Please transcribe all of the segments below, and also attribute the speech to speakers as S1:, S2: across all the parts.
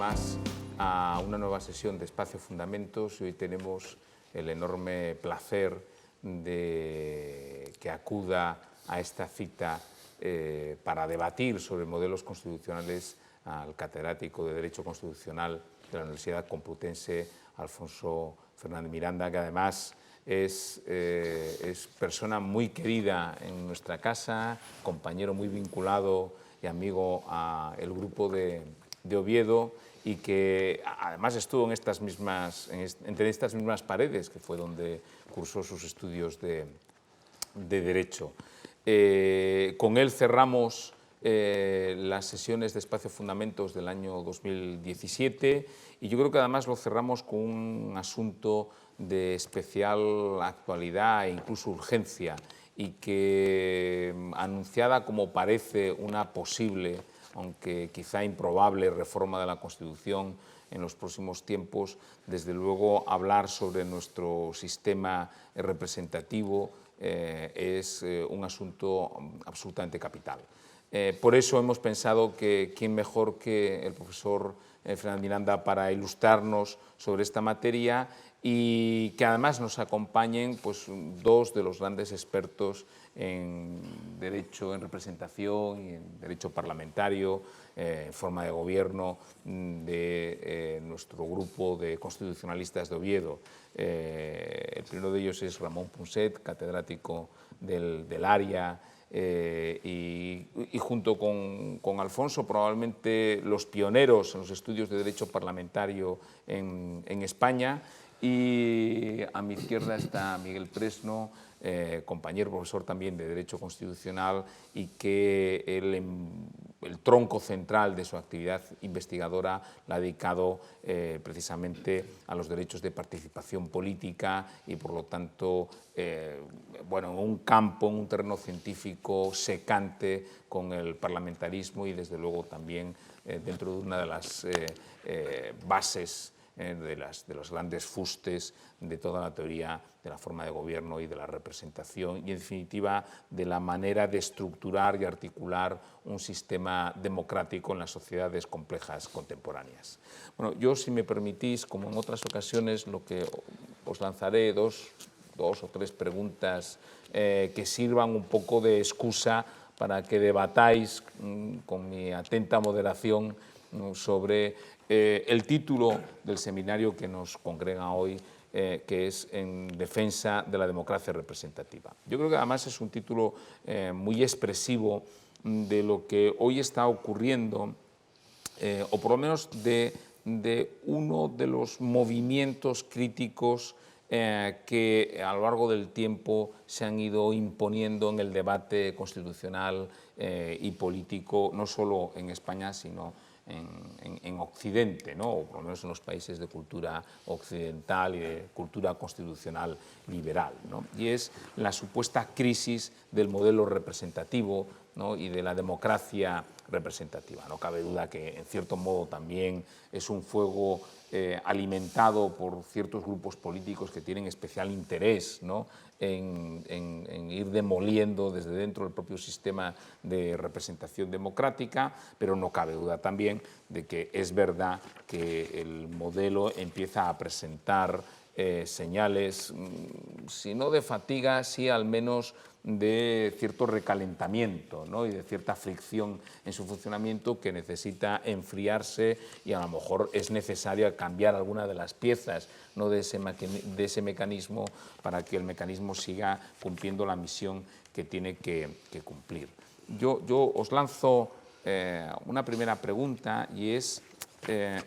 S1: más a una nueva sesión de Espacio Fundamentos y hoy tenemos el enorme placer de que acuda a esta cita para debatir sobre modelos constitucionales al catedrático de Derecho Constitucional de la Universidad Complutense, Alfonso Fernández Miranda, que además es persona muy querida en nuestra casa, compañero muy vinculado y amigo al grupo de Oviedo, y que además estuvo en entre estas mismas paredes, que fue donde cursó sus estudios de Derecho. Con él cerramos las sesiones de Espacio Fundamentos del año 2017 y yo creo que además lo cerramos con un asunto de especial actualidad e incluso urgencia y que, anunciada como parece una posible, aunque quizá improbable, reforma de la Constitución en los próximos tiempos, desde luego hablar sobre nuestro sistema representativo es un asunto absolutamente capital. Por eso hemos pensado que quién mejor que el profesor Fernández Miranda para ilustrarnos sobre esta materia y que además nos acompañen pues, dos de los grandes expertos en derecho, en representación y en derecho parlamentario, en forma de gobierno de nuestro grupo de constitucionalistas de Oviedo. El primero de ellos es Ramón Punset, catedrático del área, y junto con Alfonso probablemente los pioneros en los estudios de derecho parlamentario en España. Y a mi izquierda está Miguel Presno, compañero profesor también de Derecho Constitucional y que el tronco central de su actividad investigadora la ha dedicado precisamente a los derechos de participación política y por lo tanto bueno, en un campo, en un terreno científico secante con el parlamentarismo y desde luego también dentro de una de las bases de los grandes fustes de toda la teoría de la forma de gobierno y de la representación y, en definitiva, de la manera de estructurar y articular un sistema democrático en las sociedades complejas contemporáneas. Bueno, yo, si me permitís, como en otras ocasiones, lo que os lanzaré dos o tres preguntas que sirvan un poco de excusa para que debatáis con mi atenta moderación sobre el título del seminario que nos congrega hoy, que es En defensa de la democracia representativa. Yo creo que además es un título muy expresivo de lo que hoy está ocurriendo, o por lo menos de uno de los movimientos críticos que a lo largo del tiempo se han ido imponiendo en el debate constitucional y político, no solo en España, sino en Occidente, ¿no? O por lo menos en los países de cultura occidental y de cultura constitucional liberal, ¿no? Y es la supuesta crisis del modelo representativo, ¿no? Y de la democracia representativa. No cabe duda que, en cierto modo, también es un fuego alimentado por ciertos grupos políticos que tienen especial interés, ¿no? en ir demoliendo desde dentro el propio sistema de representación democrática, pero no cabe duda también de que es verdad que el modelo empieza a presentar señales, si no de fatiga, sí al menos de cierto recalentamiento, ¿no? Y de cierta fricción en su funcionamiento que necesita enfriarse y a lo mejor es necesario cambiar alguna de las piezas, ¿no? de ese mecanismo para que el mecanismo siga cumpliendo la misión que tiene que cumplir. Yo os lanzo una primera pregunta y es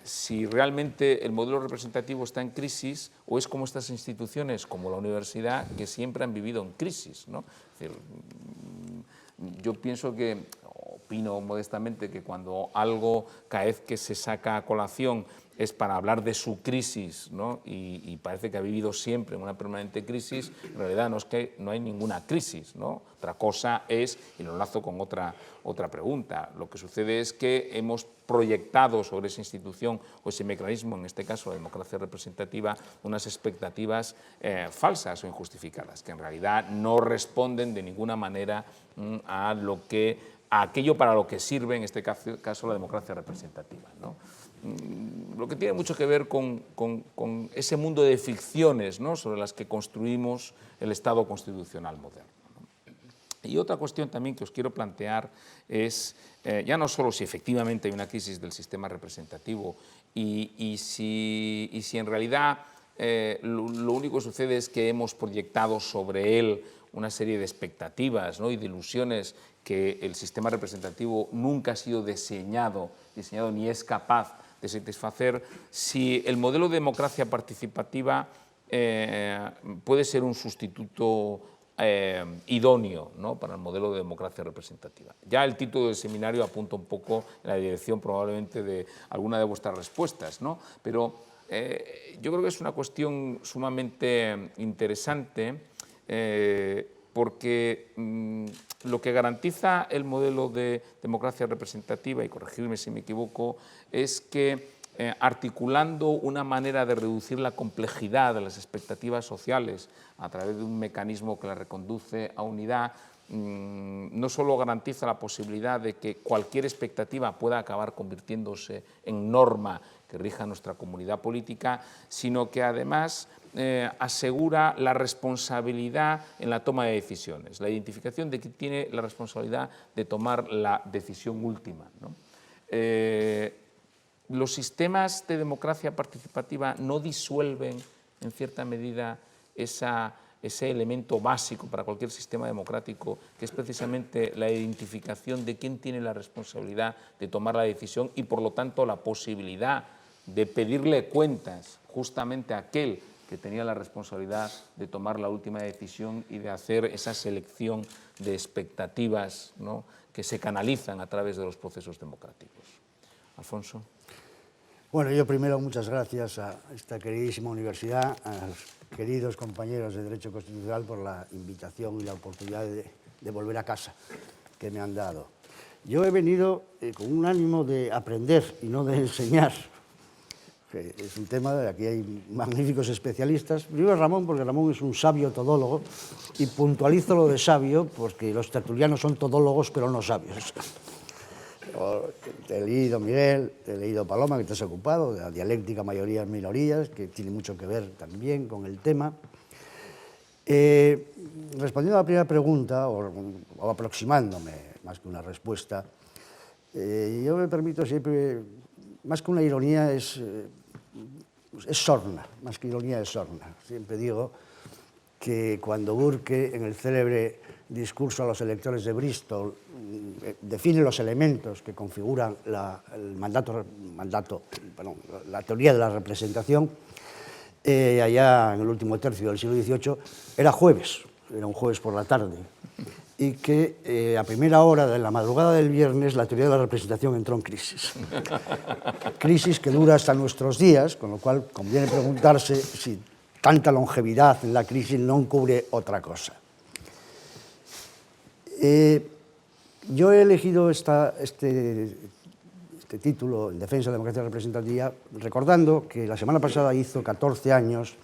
S1: si realmente el modelo representativo está en crisis o es como estas instituciones, como la universidad, que siempre han vivido en crisis, ¿no? Es decir, yo pienso que, opino modestamente, que cuando algo cada vez que se saca a colación es para hablar de su crisis, ¿no? y parece que ha vivido siempre en una permanente crisis, en realidad no es que no hay ninguna crisis, ¿no? Otra cosa es, y lo enlazo con otra pregunta, lo que sucede es que hemos proyectado sobre esa institución o ese mecanismo, en este caso la democracia representativa, unas expectativas falsas o injustificadas, que en realidad no responden de ninguna manera a lo que a aquello para lo que sirve, en este caso, la democracia representativa, ¿no? Lo que tiene mucho que ver con ese mundo de ficciones, ¿no?, sobre las que construimos el Estado constitucional moderno. Y otra cuestión también que os quiero plantear es, ya no solo si efectivamente hay una crisis del sistema representativo y si en realidad lo único que sucede es que hemos proyectado sobre él una serie de expectativas, ¿no?, y de ilusiones que el sistema representativo nunca ha sido diseñado ni es capaz de satisfacer, si el modelo de democracia participativa puede ser un sustituto idóneo, ¿no?, para el modelo de democracia representativa. Ya el título del seminario apunta un poco en la dirección probablemente de alguna de vuestras respuestas, ¿no? Pero yo creo que es una cuestión sumamente interesante porque lo que garantiza el modelo de democracia representativa, y corregidme si me equivoco, es que articulando una manera de reducir la complejidad de las expectativas sociales a través de un mecanismo que la reconduce a unidad, no solo garantiza la posibilidad de que cualquier expectativa pueda acabar convirtiéndose en norma que rija nuestra comunidad política, sino que además asegura la responsabilidad en la toma de decisiones, la identificación de quien tiene la responsabilidad de tomar la decisión última, ¿no? Los sistemas de democracia participativa no disuelven, en cierta medida, ese elemento básico para cualquier sistema democrático, que es precisamente la identificación de quién tiene la responsabilidad de tomar la decisión y, por lo tanto, la posibilidad de pedirle cuentas justamente a aquel que tenía la responsabilidad de tomar la última decisión y de hacer esa selección de expectativas, ¿no?, que se canalizan a través de los procesos democráticos. Alfonso.
S2: Bueno, yo primero muchas gracias a esta queridísima universidad, a los queridos compañeros de Derecho Constitucional por la invitación y la oportunidad de volver a casa que me han dado. Yo he venido con un ánimo de aprender y no de enseñar. Es un tema de aquí hay magníficos especialistas. Primero Ramón, porque Ramón es un sabio todólogo, y puntualizo lo de sabio porque los tertulianos son todólogos pero no sabios. Te he leído Miguel, te he leído Paloma, que te has ocupado de la dialéctica mayorías-minorías, que tiene mucho que ver también con el tema. Respondiendo a la primera pregunta, o aproximándome más que una respuesta, yo me permito siempre, más que una ironía, es sorna, más que ironía es sorna. Siempre digo que cuando Burke, en el célebre discurso a los electores de Bristol, define los elementos que configuran la teoría de la representación, allá en el último tercio del siglo XVIII, era un jueves por la tarde, y que a primera hora de la madrugada del viernes la teoría de la representación entró en crisis. Crisis que dura hasta nuestros días, con lo cual conviene preguntarse si tanta longevidad en la crisis no encubre otra cosa. Yo he elegido este título, en defensa de la democracia representativa, recordando que la semana pasada hizo 14 años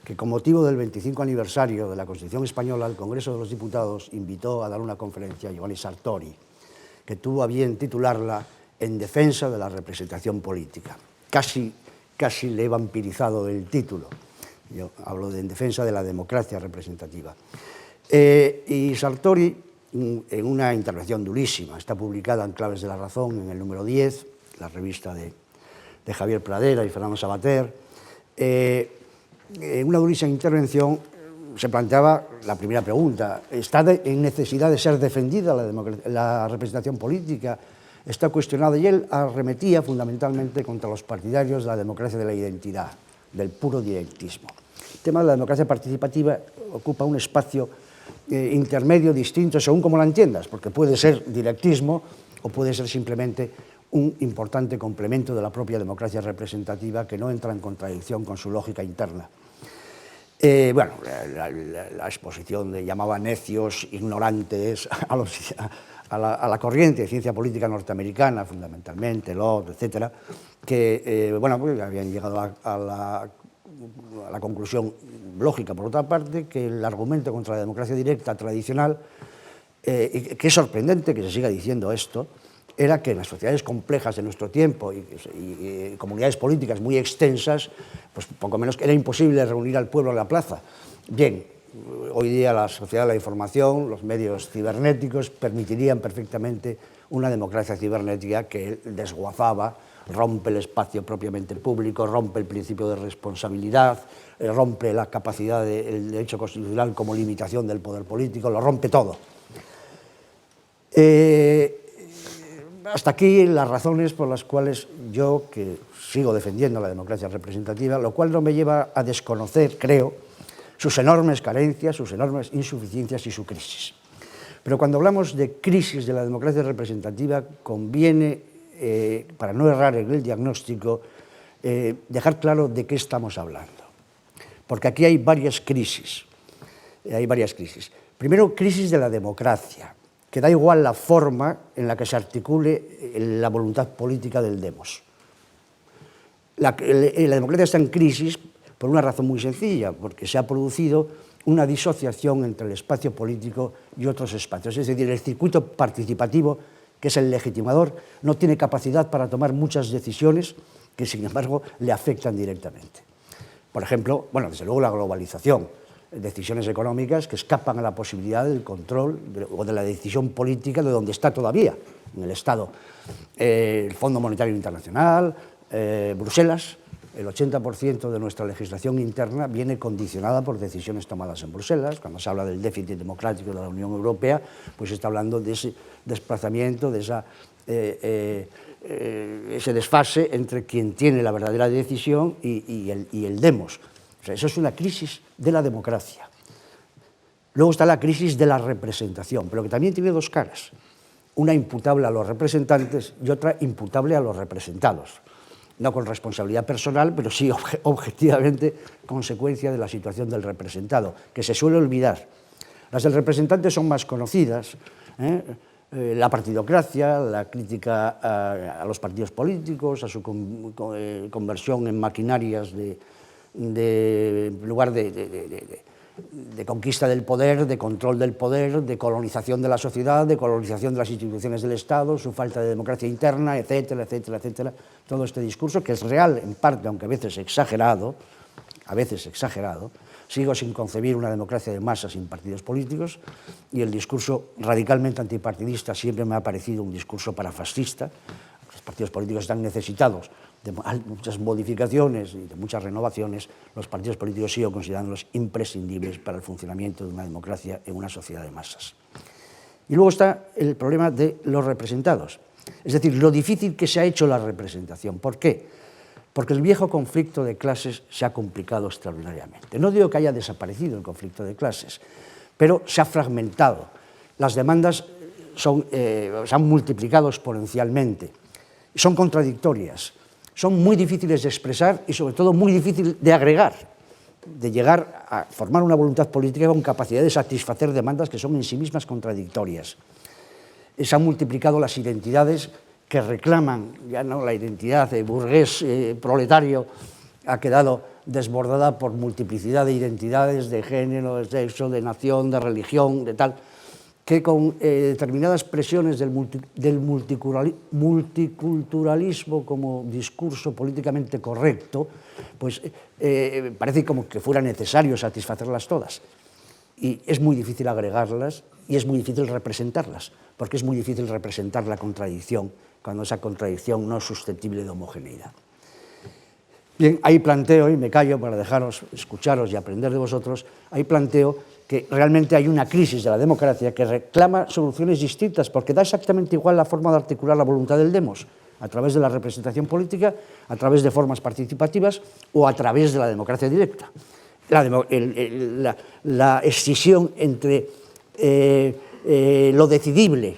S2: que, con motivo del 25 aniversario de la Constitución Española, el Congreso de los Diputados invitó a dar una conferencia a Giovanni Sartori, que tuvo a bien titularla En defensa de la representación política. Casi le he vampirizado el título. Yo hablo de En defensa de la democracia representativa. Y Sartori, en una intervención durísima, está publicada en Claves de la Razón, en el número 10, la revista de Javier Pradera y Fernando Savater. En una durísima intervención se planteaba la primera pregunta: ¿está en necesidad de ser defendida la representación política? Está cuestionada, y él arremetía fundamentalmente contra los partidarios de la democracia de la identidad, del puro directismo. El tema de la democracia participativa ocupa un espacio intermedio distinto según como la entiendas, porque puede ser directismo o puede ser simplemente un importante complemento de la propia democracia representativa que no entra en contradicción con su lógica interna. Bueno, la exposición le llamaba necios, ignorantes a la corriente de ciencia política norteamericana, fundamentalmente, Locke, etcétera, que bueno, pues habían llegado a la conclusión lógica, por otra parte, que el argumento contra la democracia directa tradicional y que es sorprendente que se siga diciendo esto, era que en las sociedades complejas de nuestro tiempo y comunidades políticas muy extensas, pues poco menos que era imposible reunir al pueblo en la plaza. Bien, hoy día la sociedad de la información, los medios cibernéticos permitirían perfectamente una democracia cibernética que desguazaba, rompe el espacio propiamente público, rompe el principio de responsabilidad, rompe la capacidad del derecho constitucional como limitación del poder político, lo rompe todo. Hasta aquí las razones por las cuales yo, que sigo defendiendo la democracia representativa, lo cual no me lleva a desconocer, creo, sus enormes carencias, sus enormes insuficiencias y su crisis. Pero cuando hablamos de crisis de la democracia representativa, conviene, para no errar en el diagnóstico, dejar claro de qué estamos hablando. Porque aquí hay varias crisis. Primero, crisis de la democracia, que da igual la forma en la que se articule la voluntad política del demos. La democracia está en crisis por una razón muy sencilla, porque se ha producido una disociación entre el espacio político y otros espacios. Es decir, el circuito participativo, que es el legitimador, no tiene capacidad para tomar muchas decisiones que, sin embargo, le afectan directamente. Por ejemplo, bueno, desde luego la globalización, decisiones económicas que escapan a la posibilidad del control o de la decisión política de donde está todavía, en el Estado. El Fondo Monetario Internacional, Bruselas, el 80% de nuestra legislación interna viene condicionada por decisiones tomadas en Bruselas. Cuando se habla del déficit democrático de la Unión Europea, pues se está hablando de ese desplazamiento, de ese desfase entre quien tiene la verdadera decisión y el demos. O sea, eso es una crisis de la democracia. Luego está la crisis de la representación, pero que también tiene dos caras. Una imputable a los representantes y otra imputable a los representados. No con responsabilidad personal, pero sí objetivamente consecuencia de la situación del representado, que se suele olvidar. Las del representante son más conocidas, la partidocracia, la crítica a los partidos políticos, a su conversión en maquinarias en lugar de conquista del poder, de control del poder, de colonización de la sociedad, de colonización de las instituciones del Estado, su falta de democracia interna, etcétera, etcétera, etcétera. Todo este discurso, que es real en parte, aunque a veces exagerado, sigo sin concebir una democracia de masas sin partidos políticos, y el discurso radicalmente antipartidista siempre me ha parecido un discurso parafascista. Los partidos políticos están necesitados de muchas modificaciones y de muchas renovaciones. Los partidos políticos sigo considerándolos imprescindibles para el funcionamiento de una democracia en una sociedad de masas. Y luego está el problema de los representados, es decir, lo difícil que se ha hecho la representación. ¿Por qué? Porque el viejo conflicto de clases se ha complicado extraordinariamente. No digo que haya desaparecido el conflicto de clases, pero se ha fragmentado. Las demandas se han multiplicado exponencialmente, son contradictorias, son muy difíciles de expresar y sobre todo muy difíciles de agregar, de llegar a formar una voluntad política con capacidad de satisfacer demandas que son en sí mismas contradictorias. Se han multiplicado las identidades que reclaman, ya no la identidad burgués proletario, ha quedado desbordada por multiplicidad de identidades, de género, de sexo, de nación, de religión, de tal, que con determinadas presiones del multiculturalismo como discurso políticamente correcto, pues parece como que fuera necesario satisfacerlas todas. Y es muy difícil agregarlas y es muy difícil representarlas, porque es muy difícil representar la contradicción cuando esa contradicción no es susceptible de homogeneidad. Bien, ahí planteo, y me callo para dejaros escucharos y aprender de vosotros, ahí planteo que realmente hay una crisis de la democracia que reclama soluciones distintas, porque da exactamente igual la forma de articular la voluntad del demos, a través de la representación política, a través de formas participativas o a través de la democracia directa. La escisión entre lo decidible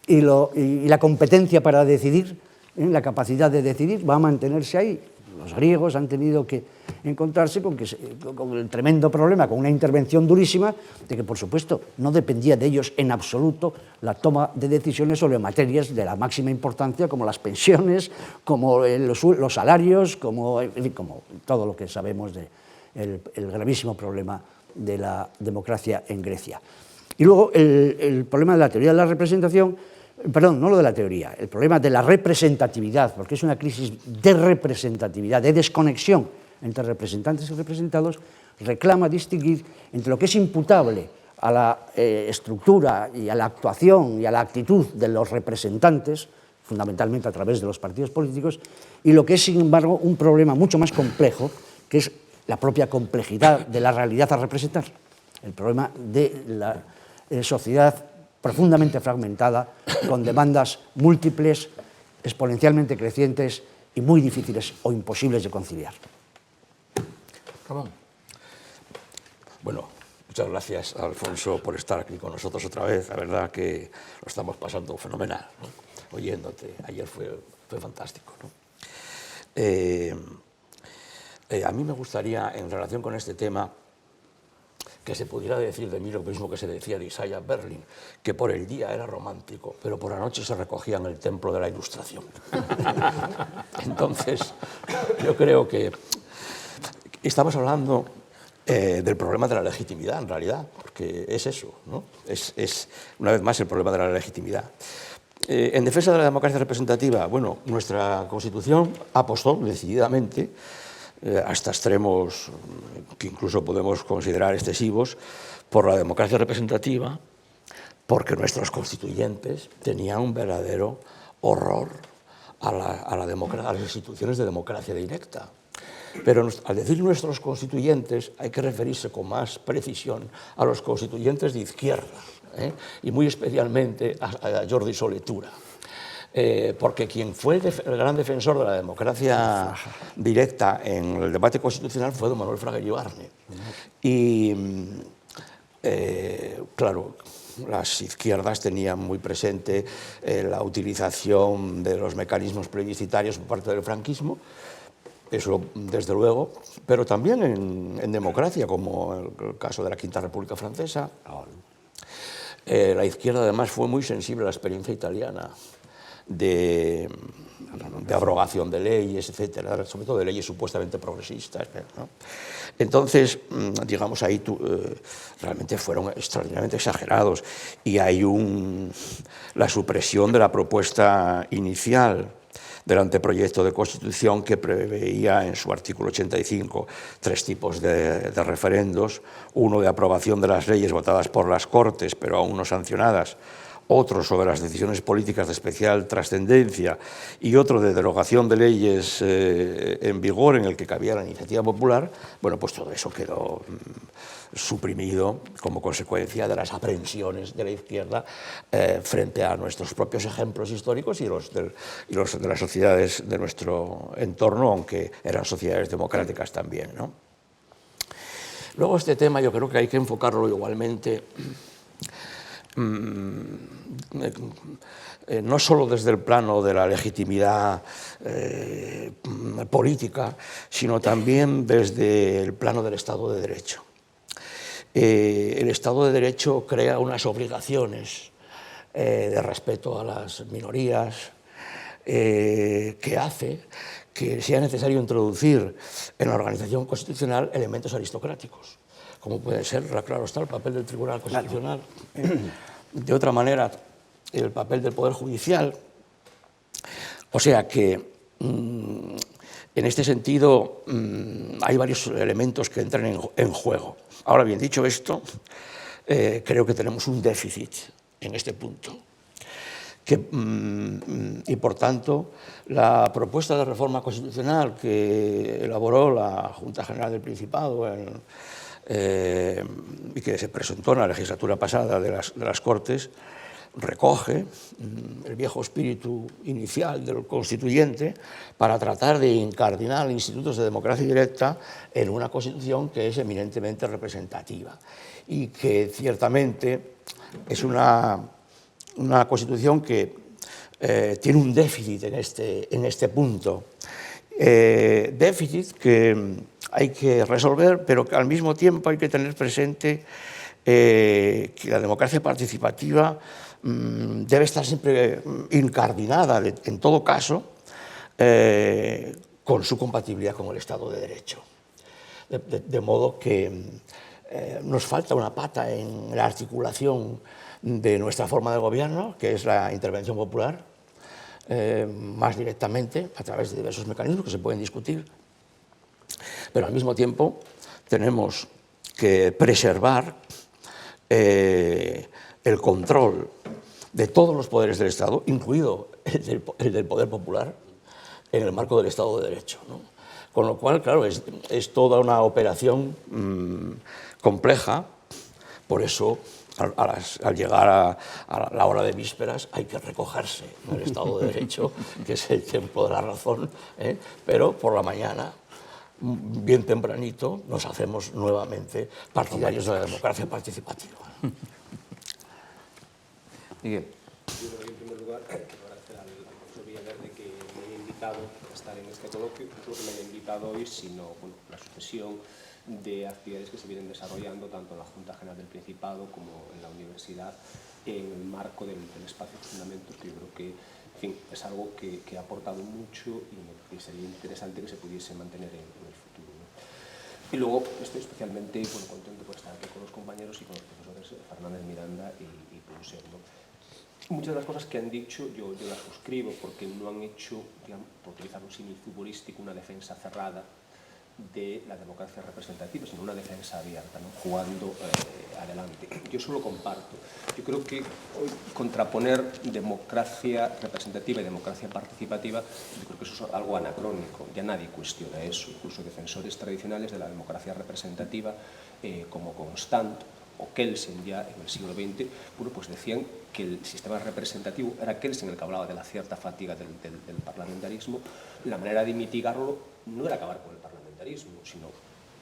S2: y la competencia para decidir, la capacidad de decidir, va a mantenerse ahí. Los griegos han tenido que encontrarse con el tremendo problema, con una intervención durísima, de que, por supuesto, no dependía de ellos en absoluto la toma de decisiones sobre materias de la máxima importancia, como las pensiones, como los salarios, como todo lo que sabemos del gravísimo problema de la democracia en Grecia. Y luego el problema de la teoría de la representación, perdón, no lo de la teoría, el problema de la representatividad, porque es una crisis de representatividad, de desconexión entre representantes y representados, reclama distinguir entre lo que es imputable a la estructura y a la actuación y a la actitud de los representantes, fundamentalmente a través de los partidos políticos, y lo que es, sin embargo, un problema mucho más complejo, que es la propia complejidad de la realidad a representar, el problema de la sociedad profundamente fragmentada, con demandas múltiples, exponencialmente crecientes y muy difíciles o imposibles de conciliar.
S3: Ramón. Bueno, muchas gracias, Alfonso, por estar aquí con nosotros otra vez. La verdad que lo estamos pasando fenomenal, ¿no? Oyéndote. Ayer fue fantástico, ¿no? A mí me gustaría, en relación con este tema, que se pudiera decir de mí lo mismo que se decía de Isaiah Berlin, que por el día era romántico, pero por la noche se recogía en el templo de la Ilustración. Entonces, yo creo que estamos hablando del problema de la legitimidad, en realidad, porque es eso, ¿no? Es, una vez más, el problema de la legitimidad. En defensa de la democracia representativa, bueno, nuestra Constitución apostó decididamente, hasta extremos que incluso podemos considerar excesivos, por la democracia representativa, porque nuestros constituyentes tenían un verdadero horror a las instituciones de democracia directa. Pero al decir nuestros constituyentes hay que referirse con más precisión a los constituyentes de izquierda, y muy especialmente a Jordi Solé Tura. Porque quien fue el gran defensor de la democracia directa en el debate constitucional fue don Manuel Fraga Iribarne. Y, claro, las izquierdas tenían muy presente la utilización de los mecanismos plebiscitarios por parte del franquismo, eso desde luego, pero también en democracia, como el caso de la Quinta República Francesa. La izquierda además fue muy sensible a la experiencia italiana de abrogación de leyes, etcétera, sobre todo de leyes supuestamente progresistas, ¿no? Entonces, digamos, ahí realmente fueron extraordinariamente exagerados, y hay la supresión de la propuesta inicial del anteproyecto de Constitución, que preveía en su artículo 85 tres tipos de referendos: uno de aprobación de las leyes votadas por las Cortes pero aún no sancionadas, otro sobre las decisiones políticas de especial trascendencia y otro de derogación de leyes en vigor en el que cabía la iniciativa popular. Bueno, pues todo eso quedó suprimido como consecuencia de las aprensiones de la izquierda frente a nuestros propios ejemplos históricos y los de las sociedades de nuestro entorno, aunque eran sociedades democráticas también, ¿no? Luego este tema yo creo que hay que enfocarlo igualmente no solo desde el plano de la legitimidad política, sino también desde el plano del Estado de Derecho. El Estado de Derecho crea unas obligaciones de respeto a las minorías que hace que sea necesario introducir en la organización constitucional elementos aristocráticos, como puede ser, claro está, el papel del Tribunal Constitucional, de otra manera el papel del Poder Judicial. O sea que en este sentido hay varios elementos que entran en juego. Ahora bien, dicho esto, creo que tenemos un déficit en este punto. Y por tanto, la propuesta de reforma constitucional que elaboró la Junta General del Principado y que se presentó en la legislatura pasada de las Cortes recoge el viejo espíritu inicial del constituyente para tratar de incardinar institutos de democracia directa en una Constitución que es eminentemente representativa y que ciertamente es una Constitución que tiene un déficit en este punto. Déficit que hay que resolver, pero que al mismo tiempo hay que tener presente que la democracia participativa debe estar siempre incardinada, en todo caso, con su compatibilidad con el Estado de Derecho. De modo que nos falta una pata en la articulación de nuestra forma de gobierno, que es la intervención popular, más directamente, a través de diversos mecanismos que se pueden discutir. Pero al mismo tiempo tenemos que preservar el control de todos los poderes del Estado, incluido el del poder popular, en el marco del Estado de Derecho, ¿no? Con lo cual, claro, es toda una operación compleja. Por eso, al llegar a la hora de vísperas, hay que recogerse en el Estado de Derecho, que es el templo de la razón, pero por la mañana, bien tempranito, nos hacemos nuevamente partidarios de la democracia participativa.
S1: Miguel.
S4: Yo creo que, en primer lugar, quiero agradecer al profesor Villaverde que me haya invitado a estar en este coloquio, no solo que me haya invitado hoy, sino la sucesión de actividades que se vienen desarrollando tanto en la Junta General del Principado como en la universidad en el marco del espacio de fundamentos, que yo creo que, en fin, es algo que ha aportado mucho y que sería interesante que se pudiese mantener en el futuro, ¿no? Y luego estoy especialmente contento por estar aquí con los compañeros y con los profesores Fernández Miranda y Punset, ¿no? Muchas de las cosas que han dicho yo las suscribo, porque no han hecho, digamos, por utilizar un símil futbolístico, una defensa cerrada de la democracia representativa, sino una defensa abierta, ¿no? Jugando adelante. Yo eso lo comparto. Yo creo que hoy contraponer democracia representativa y democracia participativa, yo creo que eso es algo anacrónico, ya nadie cuestiona eso, incluso defensores tradicionales de la democracia representativa como Constant o Kelsen ya en el siglo XX, pues decían que el sistema representativo, era Kelsen el que hablaba de la cierta fatiga del parlamentarismo, la manera de mitigarlo no era acabar con el parlamentarismo, sino,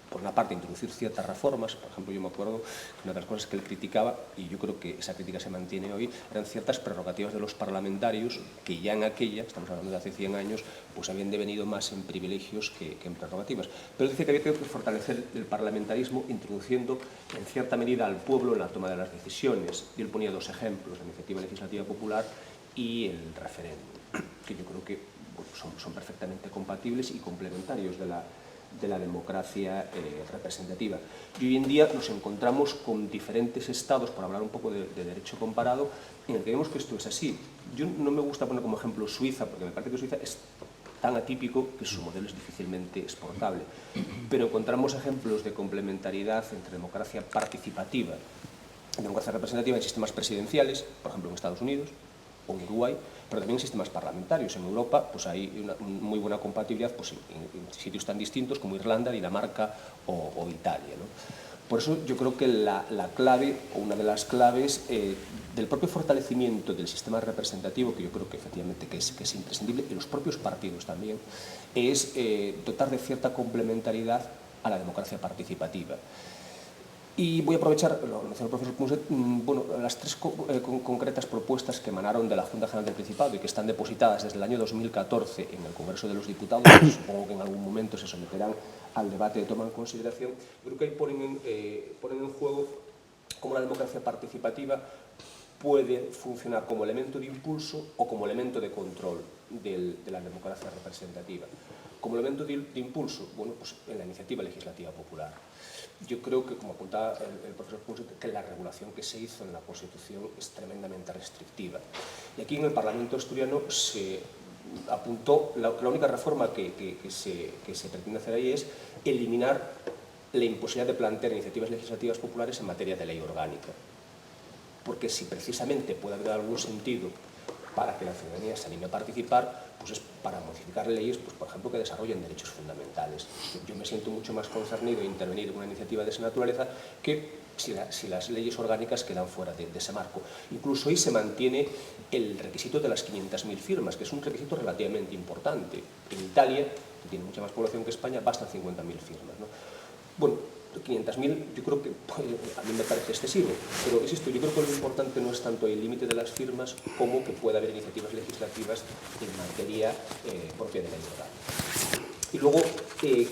S4: por una parte, introducir ciertas reformas. Por ejemplo, yo me acuerdo que una de las cosas que él criticaba, y yo creo que esa crítica se mantiene hoy, eran ciertas prerrogativas de los parlamentarios que ya en aquella, estamos hablando de hace 100 años, pues habían devenido más en privilegios que en prerrogativas. Pero dice que había que fortalecer el parlamentarismo introduciendo en cierta medida al pueblo en la toma de las decisiones. Y él ponía dos ejemplos, la iniciativa legislativa popular y el referéndum, que yo creo que son perfectamente compatibles y complementarios de la democracia representativa. Y hoy en día nos encontramos con diferentes estados, por hablar un poco de derecho comparado, en el que vemos que esto es así. Yo no me gusta poner como ejemplo Suiza, porque me parece que Suiza es tan atípico que su modelo es difícilmente exportable. Pero encontramos ejemplos de complementariedad entre democracia participativa y democracia representativa en sistemas presidenciales, por ejemplo en Estados Unidos o en Uruguay, pero también en sistemas parlamentarios. En Europa pues hay una muy buena compatibilidad pues, en sitios tan distintos como Irlanda, Dinamarca o Italia, ¿no? Por eso yo creo que la clave, o una de las claves del propio fortalecimiento del sistema representativo, que yo creo que efectivamente que es imprescindible, y los propios partidos también, es dotar de cierta complementariedad a la democracia participativa. Y voy a aprovechar, lo mencionó el profesor Punset, las tres concretas propuestas que emanaron de la Junta General del Principado y que están depositadas desde el año 2014 en el Congreso de los Diputados, que supongo que en algún momento se someterán al debate de toma en consideración. Creo que ahí ponen en juego cómo la democracia participativa puede funcionar como elemento de impulso o como elemento de control de la democracia representativa. Como elemento de impulso, pues en la iniciativa legislativa popular. Yo creo que, como apuntaba el profesor Punset, que la regulación que se hizo en la Constitución es tremendamente restrictiva. Y aquí en el Parlamento asturiano se apuntó, la única reforma que se pretende hacer ahí es eliminar la imposibilidad de plantear iniciativas legislativas populares en materia de ley orgánica. Porque si precisamente puede haber algún sentido para que la ciudadanía se anime a participar, pues es para modificar leyes, pues por ejemplo, que desarrollen derechos fundamentales. Yo me siento mucho más concernido a intervenir en una iniciativa de esa naturaleza que si las leyes orgánicas quedan fuera de ese marco. Incluso ahí se mantiene el requisito de las 500.000 firmas, que es un requisito relativamente importante. En Italia, que tiene mucha más población que España, bastan 50.000 firmas, ¿no? Bueno, 500.000 yo creo que a mí me parece excesivo, pero insisto, yo creo que lo importante no es tanto el límite de las firmas como que pueda haber iniciativas legislativas en materia propia de la ley orgánica. Y luego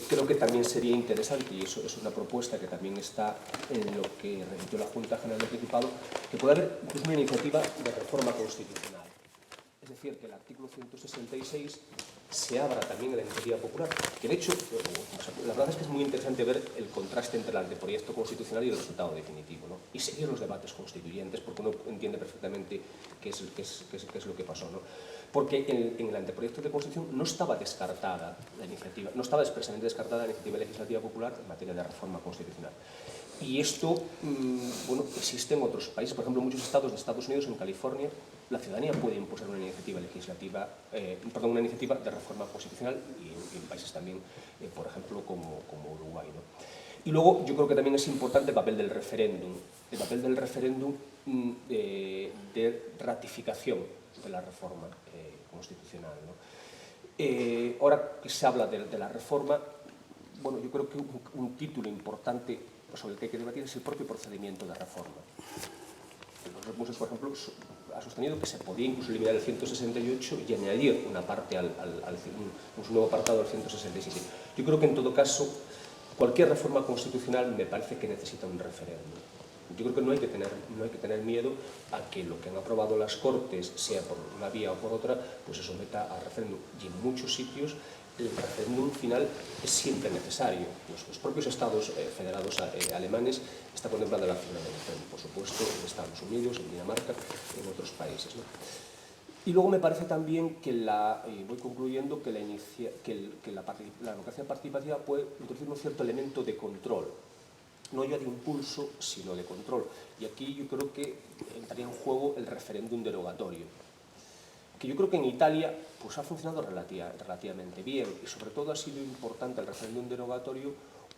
S4: creo que también sería interesante, y eso es una propuesta que también está en lo que remitió la Junta General del Principado, que pueda haber incluso una iniciativa de reforma constitucional. Es decir, que el artículo 166 se abra también a la iniciativa popular, que de hecho, la verdad es que es muy interesante ver el contraste entre el anteproyecto constitucional y el resultado definitivo, ¿no? Y seguir los debates constituyentes, porque uno entiende perfectamente qué es lo que pasó, ¿no? Porque en el anteproyecto de Constitución no estaba descartada la iniciativa, no estaba expresamente descartada la iniciativa legislativa popular en materia de reforma constitucional. Y esto, bueno, existe en otros países, por ejemplo, en muchos estados de Estados Unidos, en California, la ciudadanía puede impulsar una iniciativa legislativa, una iniciativa de reforma constitucional y en países también, por ejemplo, como Uruguay, ¿no? Y luego yo creo que también es importante el papel del referéndum de ratificación de la reforma constitucional, ¿no? Ahora que se habla de la reforma, bueno, yo creo que un título importante sobre el que hay que debatir es el propio procedimiento de reforma. Los recursos, por ejemplo, ha sostenido que se podía incluso eliminar el 168 y añadir una parte un nuevo apartado al 167. Yo creo que en todo caso cualquier reforma constitucional me parece que necesita un referéndum. Yo creo que no hay que tener miedo a que lo que han aprobado las Cortes, sea por una vía o por otra, pues se someta a referéndum. Y en muchos sitios el referéndum final es siempre necesario. Los propios estados federados alemanes están contemplando la figura del referéndum, por supuesto, en Estados Unidos, en Dinamarca, en otros países, ¿no? Y luego me parece también que voy concluyendo que la democracia participativa puede introducir un cierto elemento de control, no ya de impulso, sino de control. Y aquí yo creo que entraría en juego el referéndum derogatorio, que yo creo que en Italia pues, ha funcionado relativamente bien, y sobre todo ha sido importante el referéndum derogatorio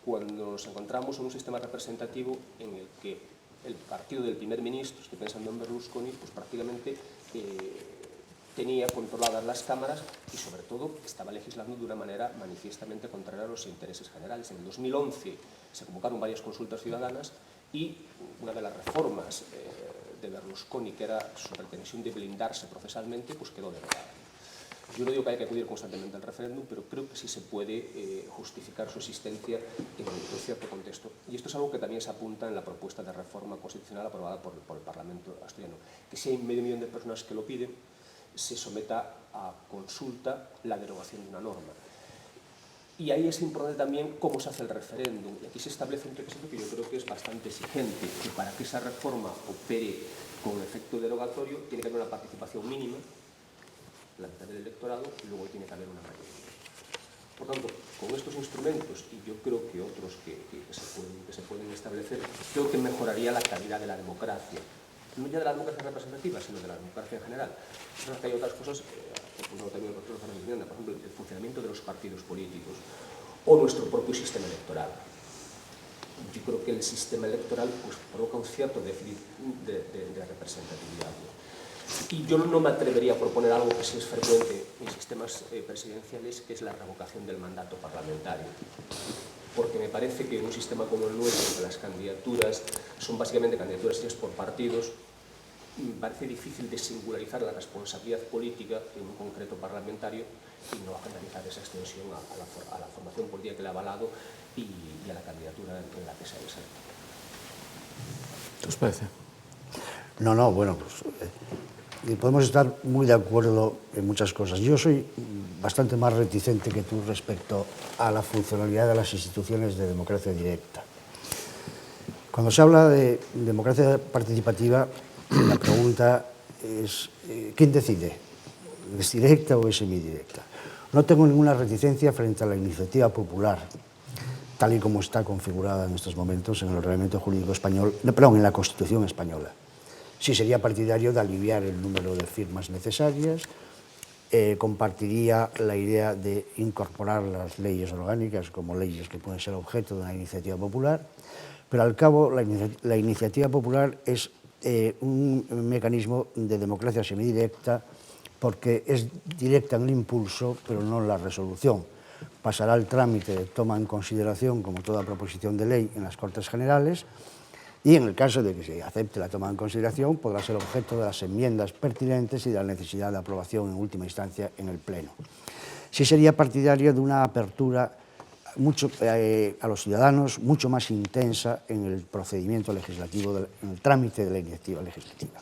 S4: cuando nos encontramos en un sistema representativo en el que el partido del primer ministro, estoy pensando en Berlusconi, pues prácticamente tenía controladas las cámaras y sobre todo estaba legislando de una manera manifiestamente contraria a los intereses generales. En el 2011 se convocaron varias consultas ciudadanas y una de las reformas de Berlusconi, que era su pretensión de blindarse procesalmente, pues quedó derogada. Yo no digo que haya que acudir constantemente al referéndum, pero creo que sí se puede justificar su existencia en un cierto contexto. Y esto es algo que también se apunta en la propuesta de reforma constitucional aprobada por el Parlamento asturiano, que si hay medio millón de personas que lo piden, se someta a consulta la derogación de una norma. Y ahí es importante también cómo se hace el referéndum. Y aquí se establece un requisito que yo creo que es bastante exigente, que para que esa reforma opere con efecto derogatorio tiene que haber una participación mínima, la mitad del electorado, y luego tiene que haber una mayoría. Por tanto, con estos instrumentos, y yo creo que otros que se pueden establecer, creo que mejoraría la calidad de la democracia. No ya de la democracia representativa, sino de la democracia en general. Es verdad que hay otras cosas, también por ejemplo, el funcionamiento de los partidos políticos o nuestro propio sistema electoral. Yo creo que el sistema electoral pues, provoca un cierto déficit de representatividad, ¿no? Y yo no me atrevería a proponer algo que sí es frecuente en sistemas presidenciales, que es la revocación del mandato parlamentario. Porque me parece que en un sistema como el nuestro, que las candidaturas son básicamente candidaturas hechas por partidos, me parece difícil de singularizar la responsabilidad política en un concreto parlamentario y no generalizar esa extensión a la formación política que le ha avalado y a la candidatura en la que se ha inserto.
S1: ¿Qué os parece?
S2: No, bueno, pues podemos estar muy de acuerdo en muchas cosas. Yo soy bastante más reticente que tú respecto a la funcionalidad de las instituciones de democracia directa. Cuando se habla de democracia participativa, la pregunta es ¿quién decide? ¿Es directa o es semidirecta? No tengo ninguna reticencia frente a la iniciativa popular, tal y como está configurada en estos momentos en el ordenamiento jurídico español, perdón, en la Constitución española. Sí sería partidario de aliviar el número de firmas necesarias, compartiría la idea de incorporar las leyes orgánicas como leyes que pueden ser objeto de una iniciativa popular, pero al cabo la iniciativa popular es un mecanismo de democracia semidirecta porque es directa en el impulso, pero no en la resolución. Pasará el trámite de toma en consideración, como toda proposición de ley, en las Cortes Generales, y en el caso de que se acepte la toma en consideración, podrá ser objeto de las enmiendas pertinentes y de la necesidad de aprobación en última instancia en el Pleno. Sí sería partidario de una apertura a los ciudadanos mucho más intensa en el procedimiento legislativo, en el trámite de la iniciativa legislativa.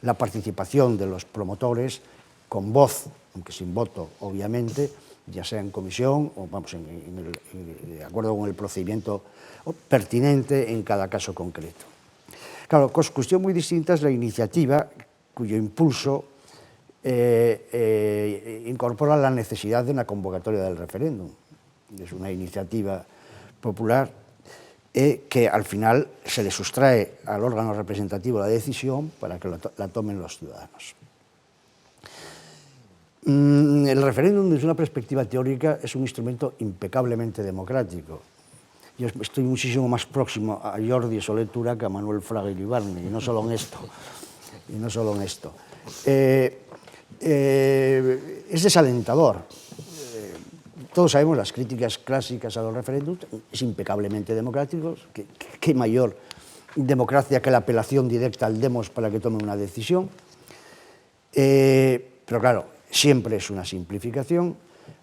S2: La participación de los promotores con voz, aunque sin voto, obviamente, ya sea en comisión o vamos, de acuerdo con el procedimiento pertinente en cada caso concreto. Claro, cuestión muy distinta es la iniciativa cuyo impulso incorpora la necesidad de una convocatoria del referéndum. Es una iniciativa popular que al final se le sustrae al órgano representativo la decisión para que la tomen los ciudadanos. El referéndum, desde una perspectiva teórica, es un instrumento impecablemente democrático. Yo estoy muchísimo más próximo a Jordi Soler Tura que a Manuel Fraga Iribarne, y no solo en esto. Es desalentador. Todos sabemos las críticas clásicas a los referéndums, es impecablemente democrático. ¿Qué mayor democracia que la apelación directa al demos para que tome una decisión? Pero claro, siempre es una simplificación.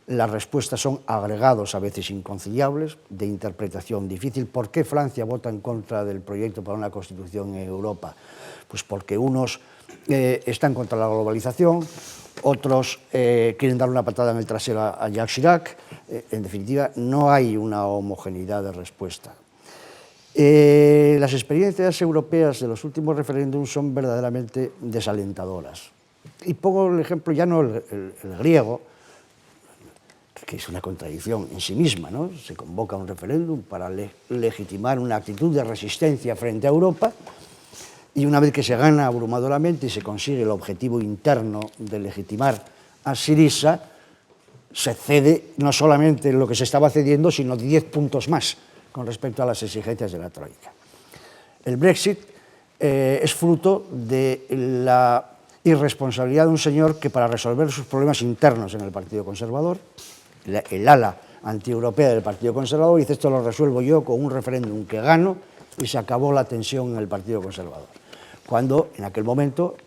S2: Las respuestas son agregados a veces inconciliables, de interpretación difícil. ¿Por qué Francia vota en contra del proyecto para una constitución en Europa? Pues porque unos están contra la globalización, otros quieren dar una patada en el trasero a Jacques Chirac. En definitiva, no hay una homogeneidad de respuesta. Las experiencias europeas de los últimos referéndums son verdaderamente desalentadoras. Y pongo el ejemplo, ya no el griego, que es una contradicción en sí misma, ¿no? Se convoca un referéndum para legitimar una actitud de resistencia frente a Europa, y una vez que se gana abrumadoramente y se consigue el objetivo interno de legitimar a Syriza, se cede no solamente lo que se estaba cediendo, sino 10 puntos más con respecto a las exigencias de la Troika. El Brexit es fruto de la irresponsabilidad de un señor que, para resolver sus problemas internos en el Partido Conservador, el ala antieuropea del Partido Conservador, dice: esto lo resuelvo yo con un referéndum que gano, y se acabó la tensión en el Partido Conservador. Cuando en aquel momento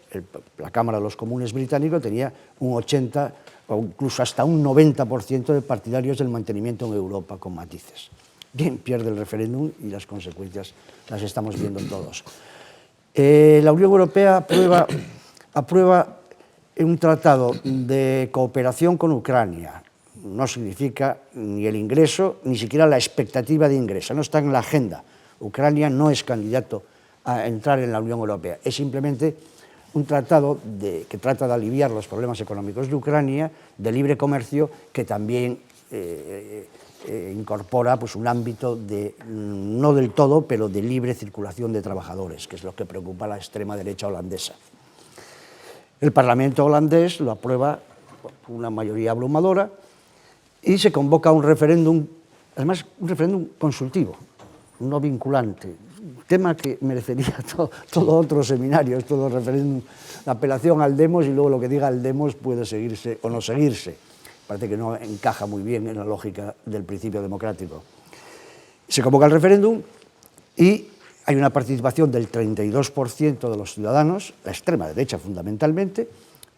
S2: la Cámara de los Comunes británico tenía un 80 o incluso hasta un 90% de partidarios del mantenimiento en Europa, con matices. Bien, pierde el referéndum y las consecuencias las estamos viendo todos. La Unión Europea aprueba un tratado de cooperación con Ucrania. No significa ni el ingreso, ni siquiera la expectativa de ingreso, no está en la agenda. Ucrania no es candidato a entrar en la Unión Europea, es simplemente un tratado que trata de aliviar los problemas económicos de Ucrania, de libre comercio, que también incorpora pues, un ámbito de, no del todo, pero de libre circulación de trabajadores, que es lo que preocupa a la extrema derecha holandesa. El Parlamento holandés lo aprueba por una mayoría abrumadora y se convoca un referéndum, además un referéndum consultivo, no vinculante, tema que merecería todo otro seminario, todo referéndum, la apelación al demos, y luego lo que diga el demos puede seguirse o no seguirse. Parece que no encaja muy bien en la lógica del principio democrático. Se convoca el referéndum y hay una participación del 32% de los ciudadanos, la extrema derecha fundamentalmente,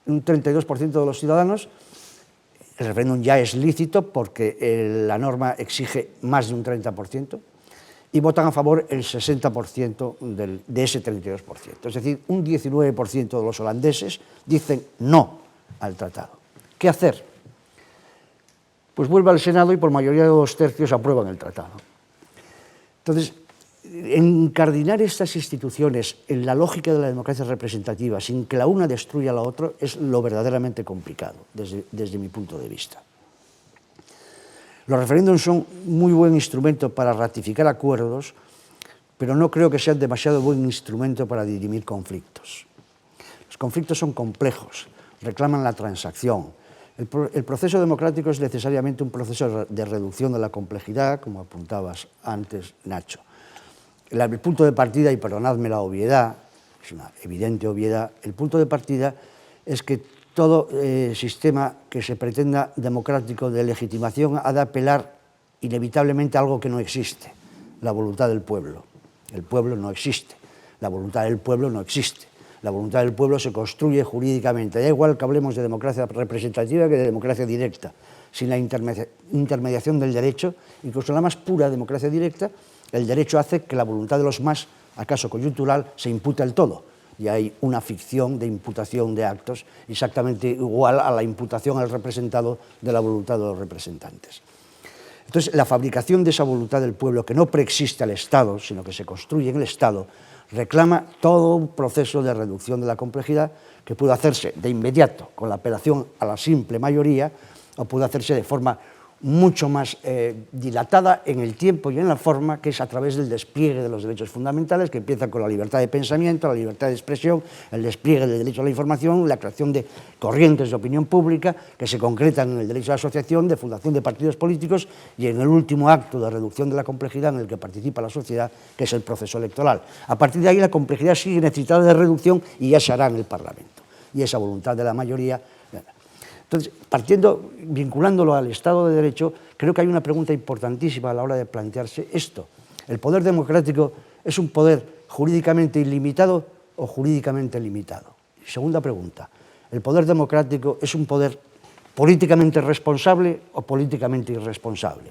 S2: un 32% de los ciudadanos. El referéndum ya es lícito porque la norma exige más de un 30%, y votan a favor el 60% de ese 32%. Es decir, un 19% de los holandeses dicen no al tratado. ¿Qué hacer? Pues vuelve al Senado y por mayoría de 2/3 aprueban el tratado. Entonces, encardinar estas instituciones en la lógica de la democracia representativa sin que la una destruya a la otra es lo verdaderamente complicado desde mi punto de vista. Los referéndums son muy buen instrumento para ratificar acuerdos, pero no creo que sean demasiado buen instrumento para dirimir conflictos. Los conflictos son complejos, reclaman la transacción. El proceso democrático es necesariamente un proceso de reducción de la complejidad, como apuntabas antes, Nacho. El punto de partida, y perdonadme la obviedad, es una evidente obviedad, el punto de partida es que todo sistema que se pretenda democrático de legitimación ha de apelar inevitablemente a algo que no existe, la voluntad del pueblo. El pueblo no existe, la voluntad del pueblo no existe. La voluntad del pueblo se construye jurídicamente. Da igual que hablemos de democracia representativa que de democracia directa. Sin la intermediación del derecho, incluso en la más pura democracia directa, el derecho hace que la voluntad de los más, acaso coyuntural, se impute al todo. y hay una ficción de imputación de actos exactamente igual a la imputación al representado de la voluntad de los representantes. Entonces, la fabricación de esa voluntad del pueblo, que no preexiste al Estado, sino que se construye en el Estado, reclama todo un proceso de reducción de la complejidad que puede hacerse de inmediato con la apelación a la simple mayoría o puede hacerse de forma mucho más dilatada en el tiempo y en la forma, que es a través del despliegue de los derechos fundamentales, que empieza con la libertad de pensamiento, la libertad de expresión, el despliegue del derecho a la información, la creación de corrientes de opinión pública que se concretan en el derecho a la asociación, de fundación de partidos políticos y en el último acto de reducción de la complejidad en el que participa la sociedad, que es el proceso electoral. A partir de ahí la complejidad sigue necesitada de reducción y ya se hará en el Parlamento. Y esa voluntad de la mayoría. Entonces, vinculándolo al Estado de Derecho, creo que hay una pregunta importantísima a la hora de plantearse esto. ¿El poder democrático es un poder jurídicamente ilimitado o jurídicamente limitado? Segunda pregunta, ¿el poder democrático es un poder políticamente responsable o políticamente irresponsable?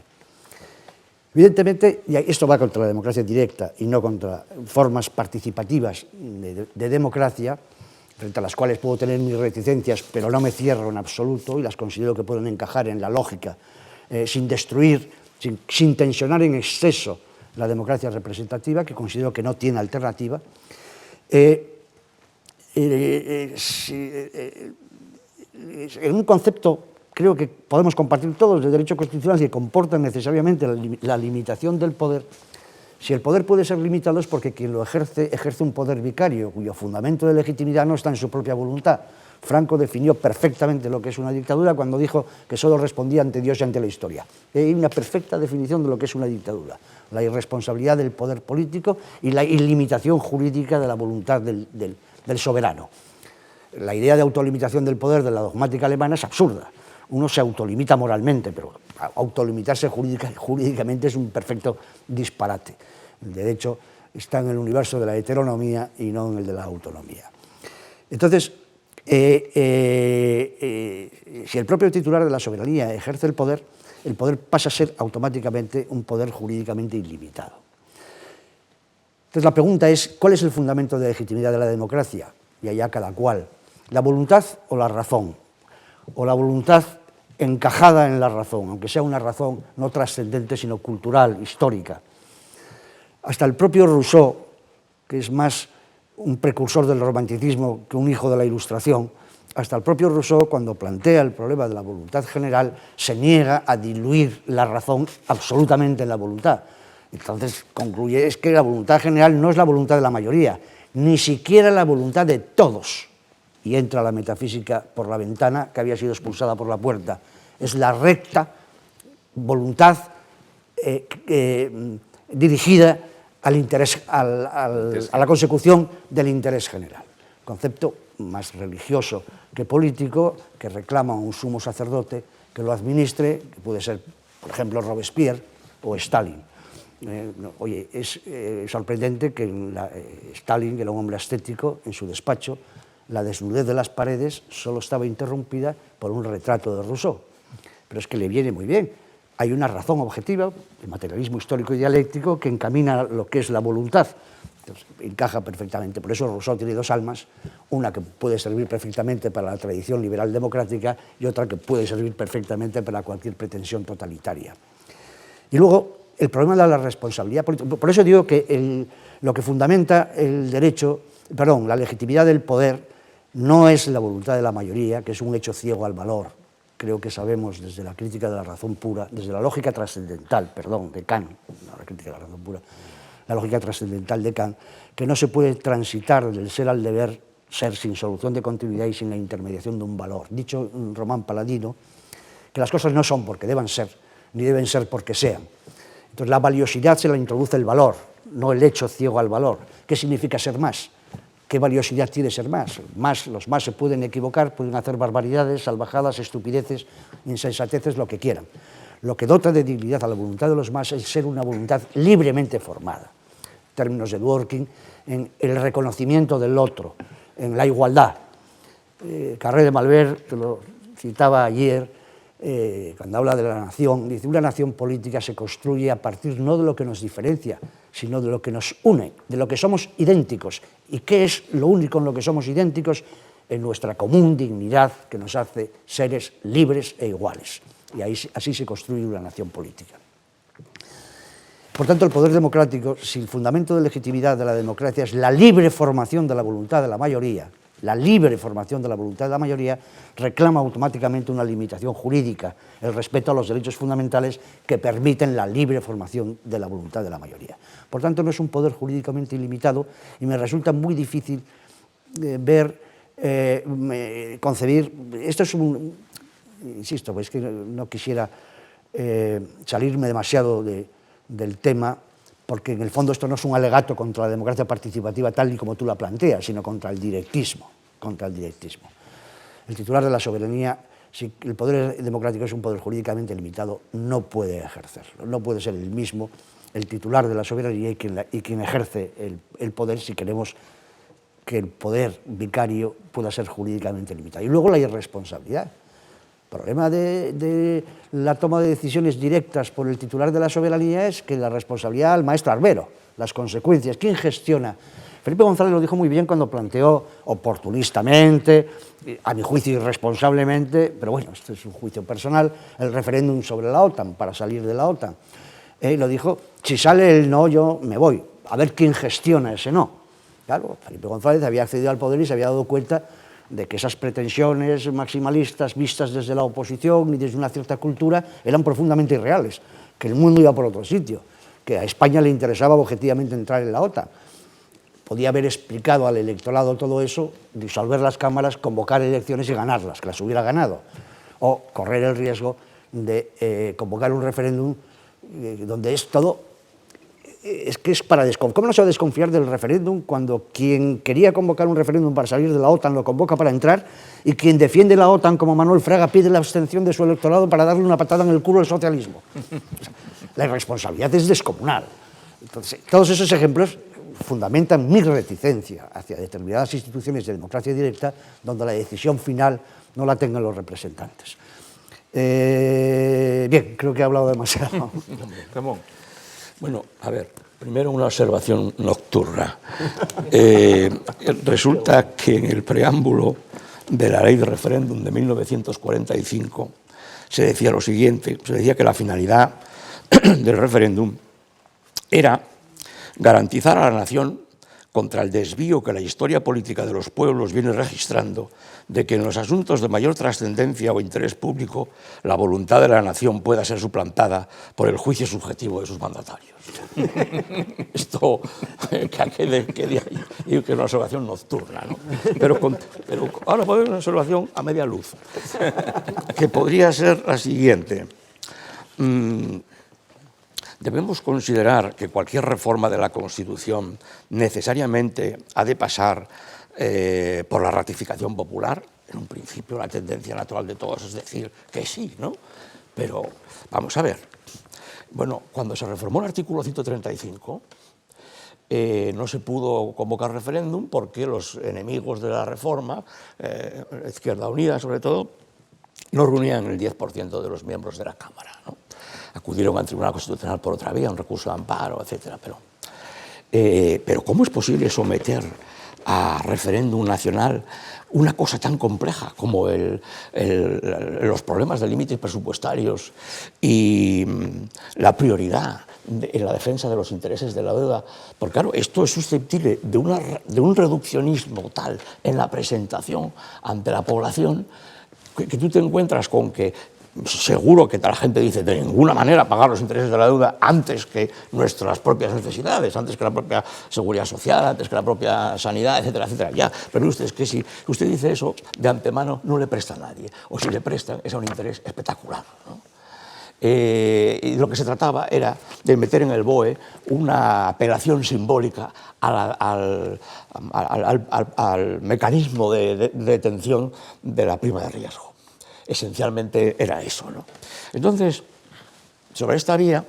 S2: Evidentemente, y esto va contra la democracia directa y no contra formas participativas de democracia, frente a las cuales puedo tener mis reticencias, pero no me cierro en absoluto y las considero que pueden encajar en la lógica, sin destruir, sin tensionar en exceso la democracia representativa, que considero que no tiene alternativa. En un concepto, creo que podemos compartir todos, de derecho constitucional, que comporta necesariamente la limitación del poder. Si el poder puede ser limitado es porque quien lo ejerce un poder vicario, cuyo fundamento de legitimidad no está en su propia voluntad. Franco definió perfectamente lo que es una dictadura cuando dijo que solo respondía ante Dios y ante la historia. Hay una perfecta definición de lo que es una dictadura: la irresponsabilidad del poder político y la ilimitación jurídica de la voluntad del soberano. La idea de autolimitación del poder de la dogmática alemana es absurda. Uno se autolimita moralmente, pero autolimitarse jurídicamente es un perfecto disparate. El derecho está en el universo de la heteronomía y no en el de la autonomía. Entonces, si el propio titular de la soberanía ejerce el poder pasa a ser automáticamente un poder jurídicamente ilimitado. Entonces, la pregunta es, ¿cuál es el fundamento de legitimidad de la democracia? Y allá cada cual. ¿La voluntad o la razón? O la voluntad encajada en la razón, aunque sea una razón no trascendente, sino cultural, histórica. Hasta el propio Rousseau, que es más un precursor del romanticismo que un hijo de la Ilustración, hasta el propio Rousseau, cuando plantea el problema de la voluntad general, se niega a diluir la razón absolutamente en la voluntad. Entonces concluye, es que la voluntad general no es la voluntad de la mayoría, ni siquiera la voluntad de todos. Y entra la metafísica por la ventana, que había sido expulsada por la puerta. Es la recta voluntad dirigida al interés, a la consecución del interés general. Concepto más religioso que político, que reclama un sumo sacerdote que lo administre, que puede ser, por ejemplo, Robespierre o Stalin. Oye, es sorprendente que Stalin, que era un hombre ascético, en su despacho, la desnudez de las paredes solo estaba interrumpida por un retrato de Rousseau. Pero es que le viene muy bien. Hay una razón objetiva, el materialismo histórico y dialéctico, que encamina lo que es la voluntad. Entonces, encaja perfectamente. Por eso Rousseau tiene dos almas, una que puede servir perfectamente para la tradición liberal democrática y otra que puede servir perfectamente para cualquier pretensión totalitaria. Y luego, el problema de la responsabilidad política. Por eso digo que lo que fundamenta el derecho, la legitimidad del poder, no es la voluntad de la mayoría, que es un hecho ciego al valor. Creo que sabemos desde la crítica de la razón pura, desde la lógica trascendental, de Kant, no la crítica de la razón pura, la lógica trascendental de Kant, que no se puede transitar del ser al deber ser sin solución de continuidad y sin la intermediación de un valor. Dicho Román Paladino, que las cosas no son porque deban ser, ni deben ser porque sean. Entonces la valiosidad se la introduce el valor, no el hecho ciego al valor. ¿Qué significa ser más? ¿Qué valiosidad tiene ser más? Los más se pueden equivocar, pueden hacer barbaridades, salvajadas, estupideces, insensateces, lo que quieran. Lo que dota de dignidad a la voluntad de los más es ser una voluntad libremente formada. En términos de Dworkin, en el reconocimiento del otro, en la igualdad. Carré de Malver, que lo citaba ayer, cuando habla de la nación, dice, una nación política se construye a partir no de lo que nos diferencia, sino de lo que nos une, de lo que somos idénticos. ¿Y qué es lo único en lo que somos idénticos? En nuestra común dignidad que nos hace seres libres e iguales. Y así se construye una nación política. Por tanto, el poder democrático, si el fundamento de legitimidad de la democracia es la libre formación de la voluntad de la mayoría, la libre formación de la voluntad de la mayoría reclama automáticamente una limitación jurídica, el respeto a los derechos fundamentales que permiten la libre formación de la voluntad de la mayoría. Por tanto, no es un poder jurídicamente ilimitado y me resulta muy difícil concebir, esto es insisto, es que no quisiera salirme demasiado del tema, porque en el fondo esto no es un alegato contra la democracia participativa tal y como tú la planteas, sino contra el directismo. El titular de la soberanía, si el poder democrático es un poder jurídicamente limitado, no puede ejercerlo, no puede ser el mismo el titular de la soberanía y quien ejerce el poder si queremos que el poder vicario pueda ser jurídicamente limitado. Y luego la irresponsabilidad. El problema de la toma de decisiones directas por el titular de la soberanía es que la responsabilidad al maestro Arbero, las consecuencias, ¿quién gestiona? Felipe González lo dijo muy bien cuando planteó oportunistamente, a mi juicio irresponsablemente, pero bueno, esto es un juicio personal, el referéndum sobre la OTAN, para salir de la OTAN. Lo dijo, si sale el no, yo me voy, a ver quién gestiona ese no. Claro, Felipe González había accedido al poder y se había dado cuenta de que esas pretensiones maximalistas vistas desde la oposición y desde una cierta cultura eran profundamente irreales, que el mundo iba por otro sitio, que a España le interesaba objetivamente entrar en la OTAN. Podía haber explicado al electorado todo eso, disolver las cámaras, convocar elecciones y ganarlas, que las hubiera ganado, o correr el riesgo de convocar un referéndum donde es todo... Es que es para desconfiar. ¿Cómo no se va a desconfiar del referéndum cuando quien quería convocar un referéndum para salir de la OTAN lo convoca para entrar y quien defiende la OTAN como Manuel Fraga pide la abstención de su electorado para darle una patada en el culo al socialismo? La irresponsabilidad es descomunal. Entonces, todos esos ejemplos fundamentan mi reticencia hacia determinadas instituciones de democracia directa donde la decisión final no la tengan los representantes. Bien, creo que he hablado demasiado.
S1: Ramón.
S3: Bueno, a ver, primero una observación nocturna. Resulta que en el preámbulo de la ley de referéndum de 1945 se decía lo siguiente, se decía que la finalidad del referéndum era garantizar a la nación contra el desvío que la historia política de los pueblos viene registrando de que en los asuntos de mayor trascendencia o interés público la voluntad de la nación pueda ser suplantada por el juicio subjetivo de sus mandatarios. Esto quede ahí, y que es una observación nocturna, ¿no? Pero ahora puede haber una observación a media luz, que podría ser la siguiente. Debemos considerar que cualquier reforma de la Constitución necesariamente ha de pasar por la ratificación popular. En un principio la tendencia natural de todos es decir que sí, ¿no? Pero vamos a ver. Bueno, cuando se reformó el artículo 135 no se pudo convocar referéndum porque los enemigos de la reforma, la Izquierda Unida sobre todo, no reunían el 10% de los miembros de la Cámara, ¿no? Acudieron al Tribunal Constitucional por otra vía, un recurso de amparo, etc. Pero ¿cómo es posible someter a referéndum nacional una cosa tan compleja como los problemas de límites presupuestarios y la prioridad en la defensa de los intereses de la deuda? Porque claro, esto es susceptible de un reduccionismo tal en la presentación ante la población que tú te encuentras con que seguro que la gente dice de ninguna manera pagar los intereses de la deuda antes que nuestras propias necesidades, antes que la propia seguridad social, antes que la propia sanidad, etcétera, etcétera. Ya, pero usted es que si usted dice eso, de antemano no le presta a nadie, o si le prestan es a un interés espectacular, ¿no? Y lo que se trataba era de meter en el BOE una apelación simbólica al mecanismo de detención de la prima de riesgo. Esencialmente era eso, ¿no? Entonces, sobre esta vía,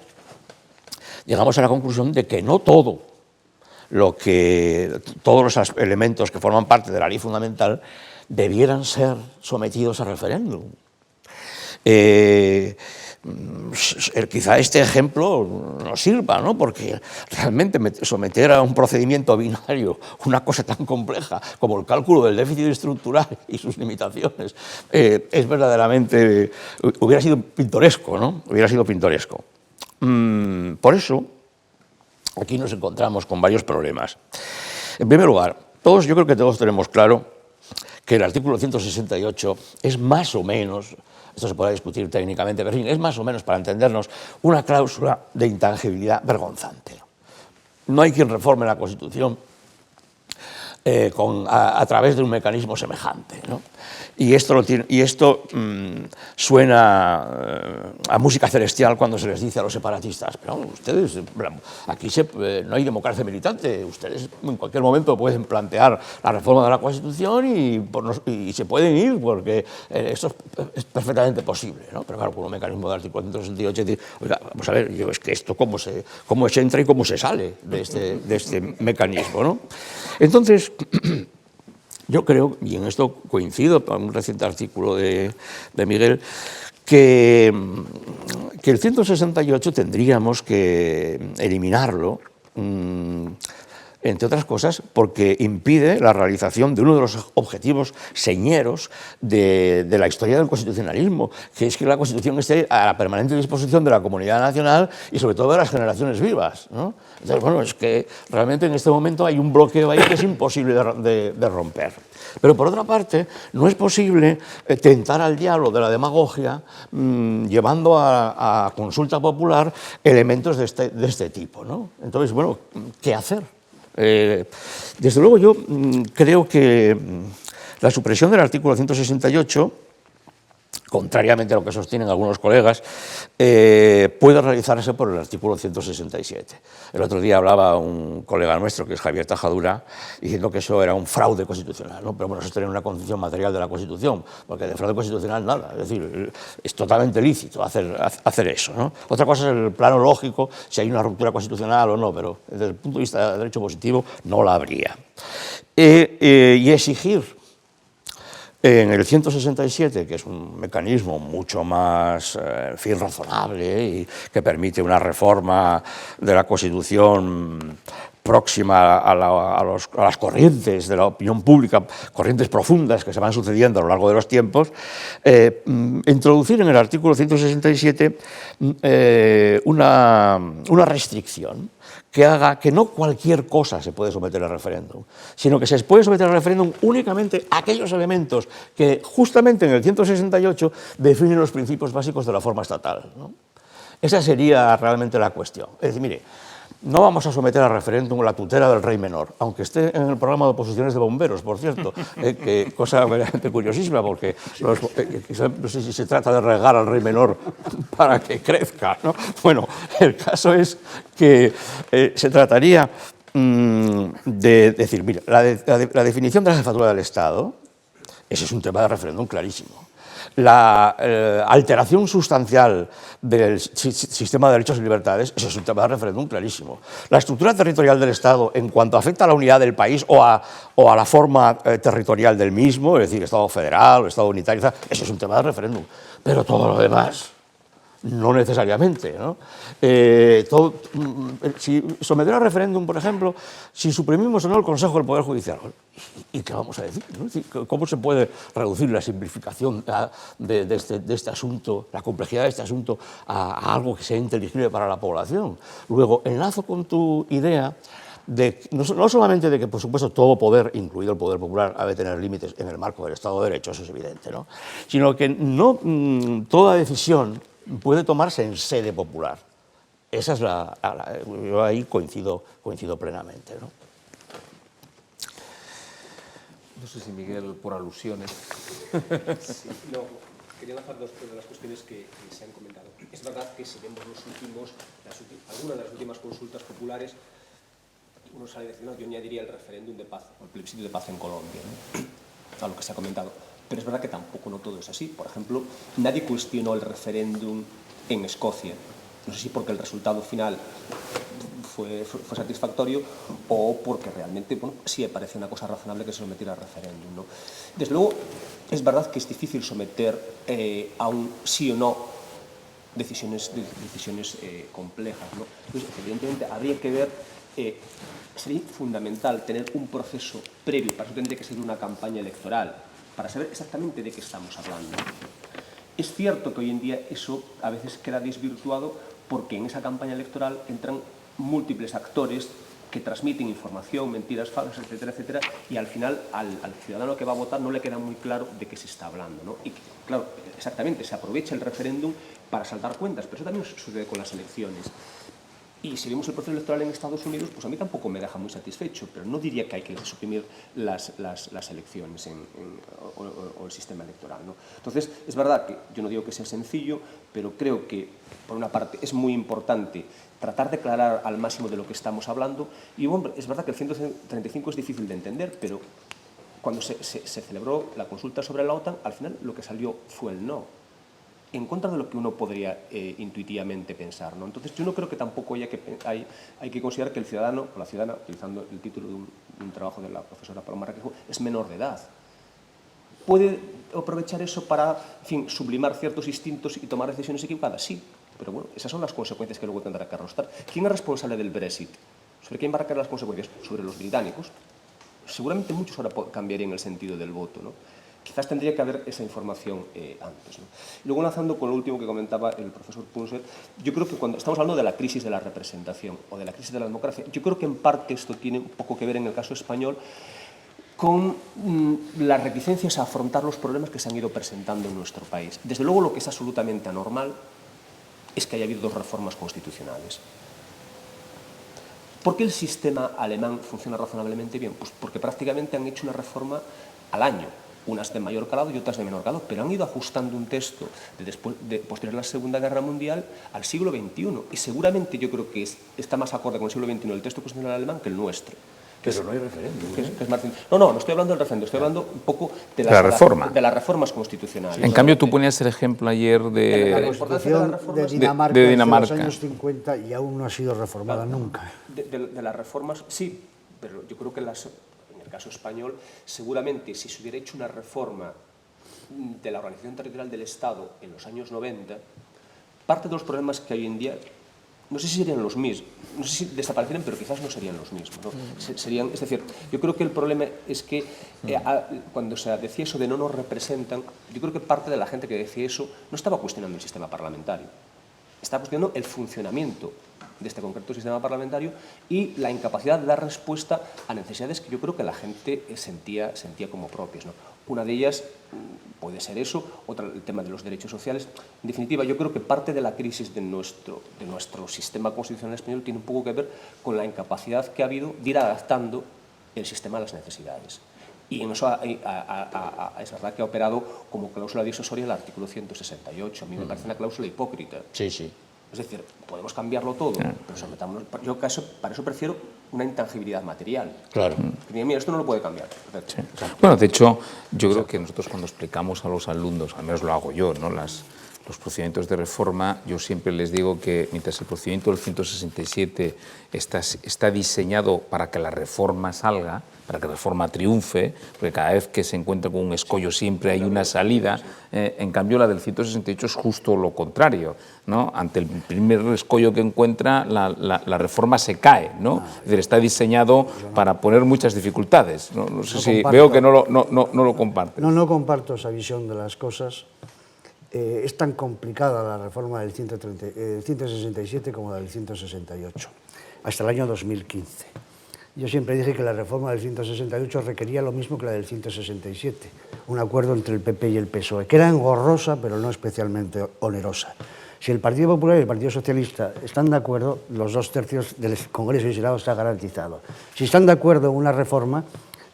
S3: llegamos a la conclusión de que no todos los elementos que forman parte de la ley fundamental debieran ser sometidos a referéndum. Quizá este ejemplo nos sirva, ¿no? Porque realmente someter a un procedimiento binario una cosa tan compleja como el cálculo del déficit estructural y sus limitaciones es verdaderamente, hubiera sido pintoresco, ¿no? Hubiera sido pintoresco. Por eso, aquí nos encontramos con varios problemas. En primer lugar, yo creo que todos tenemos claro que el artículo 168 es más o menos, esto se podrá discutir técnicamente, pero en fin, es más o menos, para entendernos, una cláusula de intangibilidad vergonzante. No hay quien reforme la Constitución a través de un mecanismo semejante, ¿no? Y esto suena a música celestial cuando se les dice a los separatistas, pero ustedes, aquí no hay democracia militante, ustedes en cualquier momento pueden plantear la reforma de la Constitución y se pueden ir porque esto es perfectamente posible, ¿no? Pero claro, con un mecanismo del artículo 168 dice, oiga, vamos a ver, es que esto cómo se entra y cómo se sale de este mecanismo, ¿no? Entonces, yo creo, y en esto coincido con un reciente artículo de Miguel, que el 168 tendríamos que eliminarlo, entre otras cosas, porque impide la realización de uno de los objetivos señeros de la historia del constitucionalismo, que es que la Constitución esté a la permanente disposición de la comunidad nacional y sobre todo de las generaciones vivas, ¿no? Entonces, bueno, es que realmente en este momento hay un bloqueo ahí que es imposible de romper. Pero por otra parte, no es posible tentar al diablo de la demagogia llevando a consulta popular elementos de este tipo, ¿no? Entonces, bueno, ¿qué hacer? Desde luego yo creo que la supresión del artículo 168, contrariamente a lo que sostienen algunos colegas, puede realizarse por el artículo 167. El otro día hablaba un colega nuestro, que es Javier Tajadura, diciendo que eso era un fraude constitucional, ¿no? Pero bueno, eso es tener una concepción material de la Constitución, porque de fraude constitucional nada, es decir, es totalmente lícito hacer eso, ¿no? Otra cosa es el plano lógico, si hay una ruptura constitucional o no, pero desde el punto de vista del derecho positivo no la habría. Y exigir en el 167, que es un mecanismo mucho más razonable y que permite una reforma de la Constitución próxima a las corrientes de la opinión pública, corrientes profundas que se van sucediendo a lo largo de los tiempos, introducir en el artículo 167 una restricción que haga que no cualquier cosa se puede someter a referéndum, sino que se puede someter a referéndum únicamente aquellos elementos que justamente en el 168 definen los principios básicos de la forma estatal, ¿no? Esa sería realmente la cuestión. Es decir, mire, no vamos a someter a referéndum la tutela del rey menor, aunque esté en el programa de oposiciones de bomberos, por cierto, cosa verdaderamente curiosísima, porque no sé si se trata de regar al rey menor para que crezca, ¿no? Bueno, el caso es que se trataría de decir, mira, la definición de la jefatura del Estado, ese es un tema de referéndum clarísimo. La alteración sustancial del sistema de derechos y libertades, eso es un tema de referéndum clarísimo. La estructura territorial del Estado en cuanto afecta a la unidad del país o a la forma territorial del mismo, es decir, Estado federal, Estado unitario, eso es un tema de referéndum. Pero todo lo demás, no necesariamente, ¿no? Si someter a referéndum, por ejemplo, si suprimimos o no el Consejo del Poder Judicial, ¿y qué vamos a decir, ¿no? Es decir, ¿cómo se puede reducir la simplificación de este asunto, la complejidad de este asunto, a algo que sea inteligible para la población? Luego, enlazo con tu idea no solamente de que, por supuesto, todo poder, incluido el poder popular, ha de tener límites en el marco del Estado de Derecho, eso es evidente, ¿no? Sino que no toda decisión puede tomarse en sede popular. Esa es yo ahí coincido plenamente, ¿no?
S1: No sé si Miguel, por alusiones.
S4: Sí, no, quería lanzar dos de las cuestiones que se han comentado. Es verdad que si vemos algunas de las últimas consultas populares, uno sale diciendo, no, yo añadiría el referéndum de paz, o el plebiscito de paz en Colombia, ¿no? A lo que se ha comentado. Pero es verdad que tampoco no todo es así. Por ejemplo, nadie cuestionó el referéndum en Escocia. No sé si porque el resultado final fue satisfactorio o porque realmente, bueno, sí parece una cosa razonable que se sometiera a referéndum, ¿no? Desde luego, es verdad que es difícil someter a un sí o no decisiones complejas, ¿no? Entonces, evidentemente, habría que ver, sería fundamental tener un proceso previo, para eso tendría que ser una campaña electoral, para saber exactamente de qué estamos hablando. Es cierto que hoy en día eso a veces queda desvirtuado porque en esa campaña electoral entran múltiples actores que transmiten información, mentiras falsas, etcétera, etcétera, y al final al ciudadano que va a votar no le queda muy claro de qué se está hablando, ¿no? Y claro, exactamente, se aprovecha el referéndum para saldar cuentas, pero eso también sucede con las elecciones. Y si vemos el proceso electoral en Estados Unidos, pues a mí tampoco me deja muy satisfecho, pero no diría que hay que suprimir las elecciones o el sistema electoral, ¿no? Entonces, es verdad que yo no digo que sea sencillo, pero creo que, por una parte, es muy importante tratar de aclarar al máximo de lo que estamos hablando. Y, hombre, es verdad que el 135 es difícil de entender, pero cuando se celebró la consulta sobre la OTAN, al final lo que salió fue el no, en contra de lo que uno podría intuitivamente pensar, ¿no? Entonces, yo no creo que tampoco hay que considerar que el ciudadano o la ciudadana, utilizando el título de un trabajo de la profesora Paloma Requejo, es menor de edad. ¿Puede aprovechar eso para, en fin, sublimar ciertos instintos y tomar decisiones equivocadas? Sí, pero bueno, esas son las consecuencias que luego tendrá que arrostrar. ¿Quién es responsable del Brexit? ¿Sobre quién va a recaer las consecuencias? Sobre los británicos. Seguramente muchos ahora cambiarían el sentido del voto, ¿no? Quizás tendría que haber esa información antes, ¿no? Y luego, enlazando con lo último que comentaba el profesor Punset, yo creo que cuando estamos hablando de la crisis de la representación o de la crisis de la democracia, yo creo que en parte esto tiene un poco que ver en el caso español con las reticencias a afrontar los problemas que se han ido presentando en nuestro país. Desde luego, lo que es absolutamente anormal es que haya habido 2 reformas constitucionales. ¿Por qué el sistema alemán funciona razonablemente bien? Pues porque prácticamente han hecho una reforma al año, unas de mayor calado y otras de menor calado, pero han ido ajustando un texto posterior a la Segunda Guerra Mundial al siglo XXI. Y seguramente yo creo que está más acorde con el siglo XXI el texto constitucional alemán que el nuestro.
S3: Pero no hay referéndum.
S4: No estoy hablando del referéndum, estoy hablando un poco de
S1: la reforma.
S4: De las reformas constitucionales.
S1: En cambio, tú ponías el ejemplo ayer de
S2: La Constitución de Dinamarca,
S1: de
S2: de
S1: Dinamarca.
S2: los años 50 y aún no ha sido reformada nunca.
S4: De las reformas, sí, pero yo creo que en el caso español, seguramente si se hubiera hecho una reforma de la organización territorial del Estado en los años 90, parte de los problemas que hay hoy en día, no sé si serían los mismos, no sé si desaparecieran, pero quizás no serían los mismos, ¿no? Es decir, yo creo que el problema es que cuando se decía eso de no nos representan, yo creo que parte de la gente que decía eso no estaba cuestionando el sistema parlamentario, estaba cuestionando el funcionamiento de este concreto sistema parlamentario y la incapacidad de dar respuesta a necesidades que yo creo que la gente sentía como propias, ¿no? Una de ellas puede ser eso, otra el tema de los derechos sociales. En definitiva, yo creo que parte de la crisis de nuestro sistema constitucional español tiene un poco que ver con la incapacidad que ha habido de ir adaptando el sistema a las necesidades. Y en eso es verdad que ha operado como cláusula disuasoria el artículo 168. A mí me parece una cláusula hipócrita.
S3: Sí, sí.
S4: Es decir, podemos cambiarlo todo, pero sometámonos. Yo para eso prefiero una intangibilidad material.
S3: Claro.
S4: Mira, esto no lo puede cambiar.
S1: Sí. Bueno, de hecho, yo creo que nosotros cuando explicamos a los alumnos, al menos lo hago yo, ¿no?, los procedimientos de reforma, yo siempre les digo que mientras el procedimiento del 167 está diseñado para que la reforma salga, para que la reforma triunfe, porque cada vez que se encuentra con un escollo siempre hay una salida, en cambio la del 168 es justo lo contrario, ¿no? Ante el primer escollo que encuentra, la reforma se cae, ¿no? Es decir, está diseñado para poner muchas dificultades, ¿no? No sé si veo que no lo compartes.
S2: No comparto esa visión de las cosas. Es tan complicada la reforma del 167 como la del 168, hasta el año 2015. Yo siempre dije que la reforma del 168 requería lo mismo que la del 167, un acuerdo entre el PP y el PSOE, que era engorrosa pero no especialmente onerosa. Si el Partido Popular y el Partido Socialista están de acuerdo, los 2/3 del Congreso y Senado está garantizado. Si están de acuerdo en una reforma,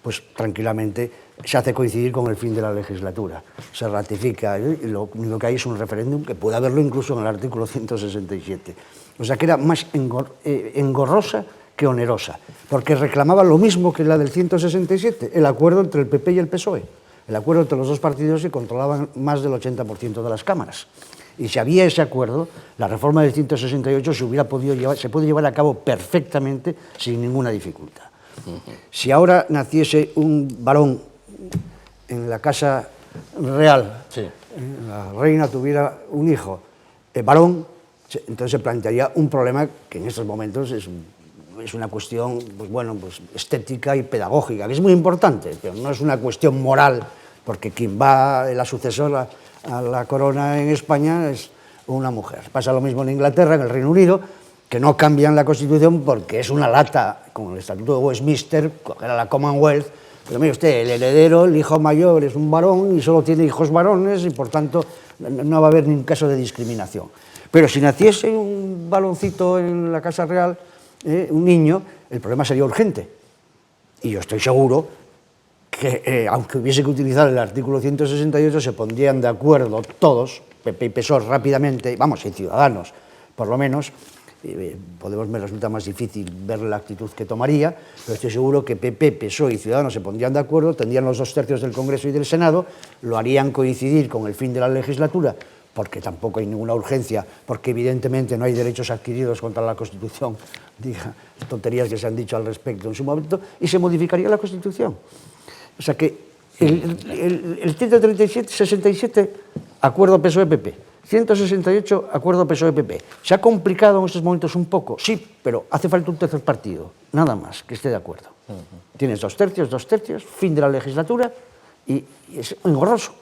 S2: pues tranquilamente se hace coincidir con el fin de la legislatura. Se ratifica y lo único que hay es un referéndum que puede haberlo incluso en el artículo 167. O sea que era más engorrosa que onerosa, porque reclamaba lo mismo que la del 167, el acuerdo entre el PP y el PSOE, el acuerdo entre los dos partidos que controlaban más del 80% de las cámaras. y si había ese acuerdo, la reforma del 168 se puede llevar a cabo perfectamente sin ninguna dificultad. Si ahora naciese un varón en la Casa Real,
S3: Sí.
S2: la reina tuviera un hijo varón, entonces se plantearía un problema que en estos momentos es una cuestión pues estética y pedagógica, que es muy importante, pero no es una cuestión moral, porque quien va, la sucesora a la corona en España es una mujer. Pasa lo mismo en Inglaterra, en el Reino Unido, que no cambian la Constitución porque es una lata, con el Estatuto de Westminster, coger a la Commonwealth. Pero mire usted, el heredero, el hijo mayor es un varón y solo tiene hijos varones y por tanto no va a haber ningún caso de discriminación. Pero si naciese un baloncito en la Casa Real, un niño, el problema sería urgente. Y yo estoy seguro que, aunque hubiese que utilizar el artículo 168, se pondrían de acuerdo todos, PP y PSOE rápidamente, vamos, y Ciudadanos, por lo menos. Podemos me resulta más difícil ver la actitud que tomaría, pero estoy seguro que PP, PSOE y Ciudadanos se pondrían de acuerdo, tendrían los 2/3 del Congreso y del Senado, lo harían coincidir con el fin de la legislatura, porque tampoco hay ninguna urgencia, porque evidentemente no hay derechos adquiridos contra la Constitución, diga tonterías que se han dicho al respecto en su momento, y se modificaría la Constitución. O sea que el 137, acuerdo PSOE-PP, 168, acuerdo PSOE-PP. ¿Se ha complicado en estos momentos un poco? Sí, pero hace falta un tercer partido, nada más, que esté de acuerdo. Tienes 2/3, fin de la legislatura, y es engorroso.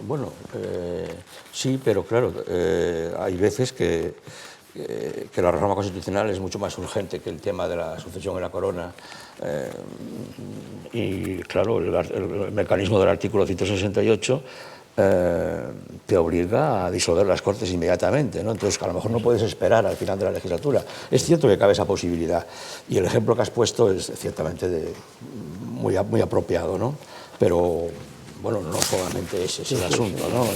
S3: Bueno, sí, pero claro, hay veces que la reforma constitucional es mucho más urgente que el tema de la sucesión en la corona. Y claro, el mecanismo del artículo 168 te obliga a disolver las Cortes inmediatamente, ¿no? Entonces, a lo mejor no puedes esperar al final de la legislatura. Es cierto que cabe esa posibilidad, y el ejemplo que has puesto es ciertamente muy apropiado, ¿no? Pero, bueno, no solamente ese es el asunto, ¿no?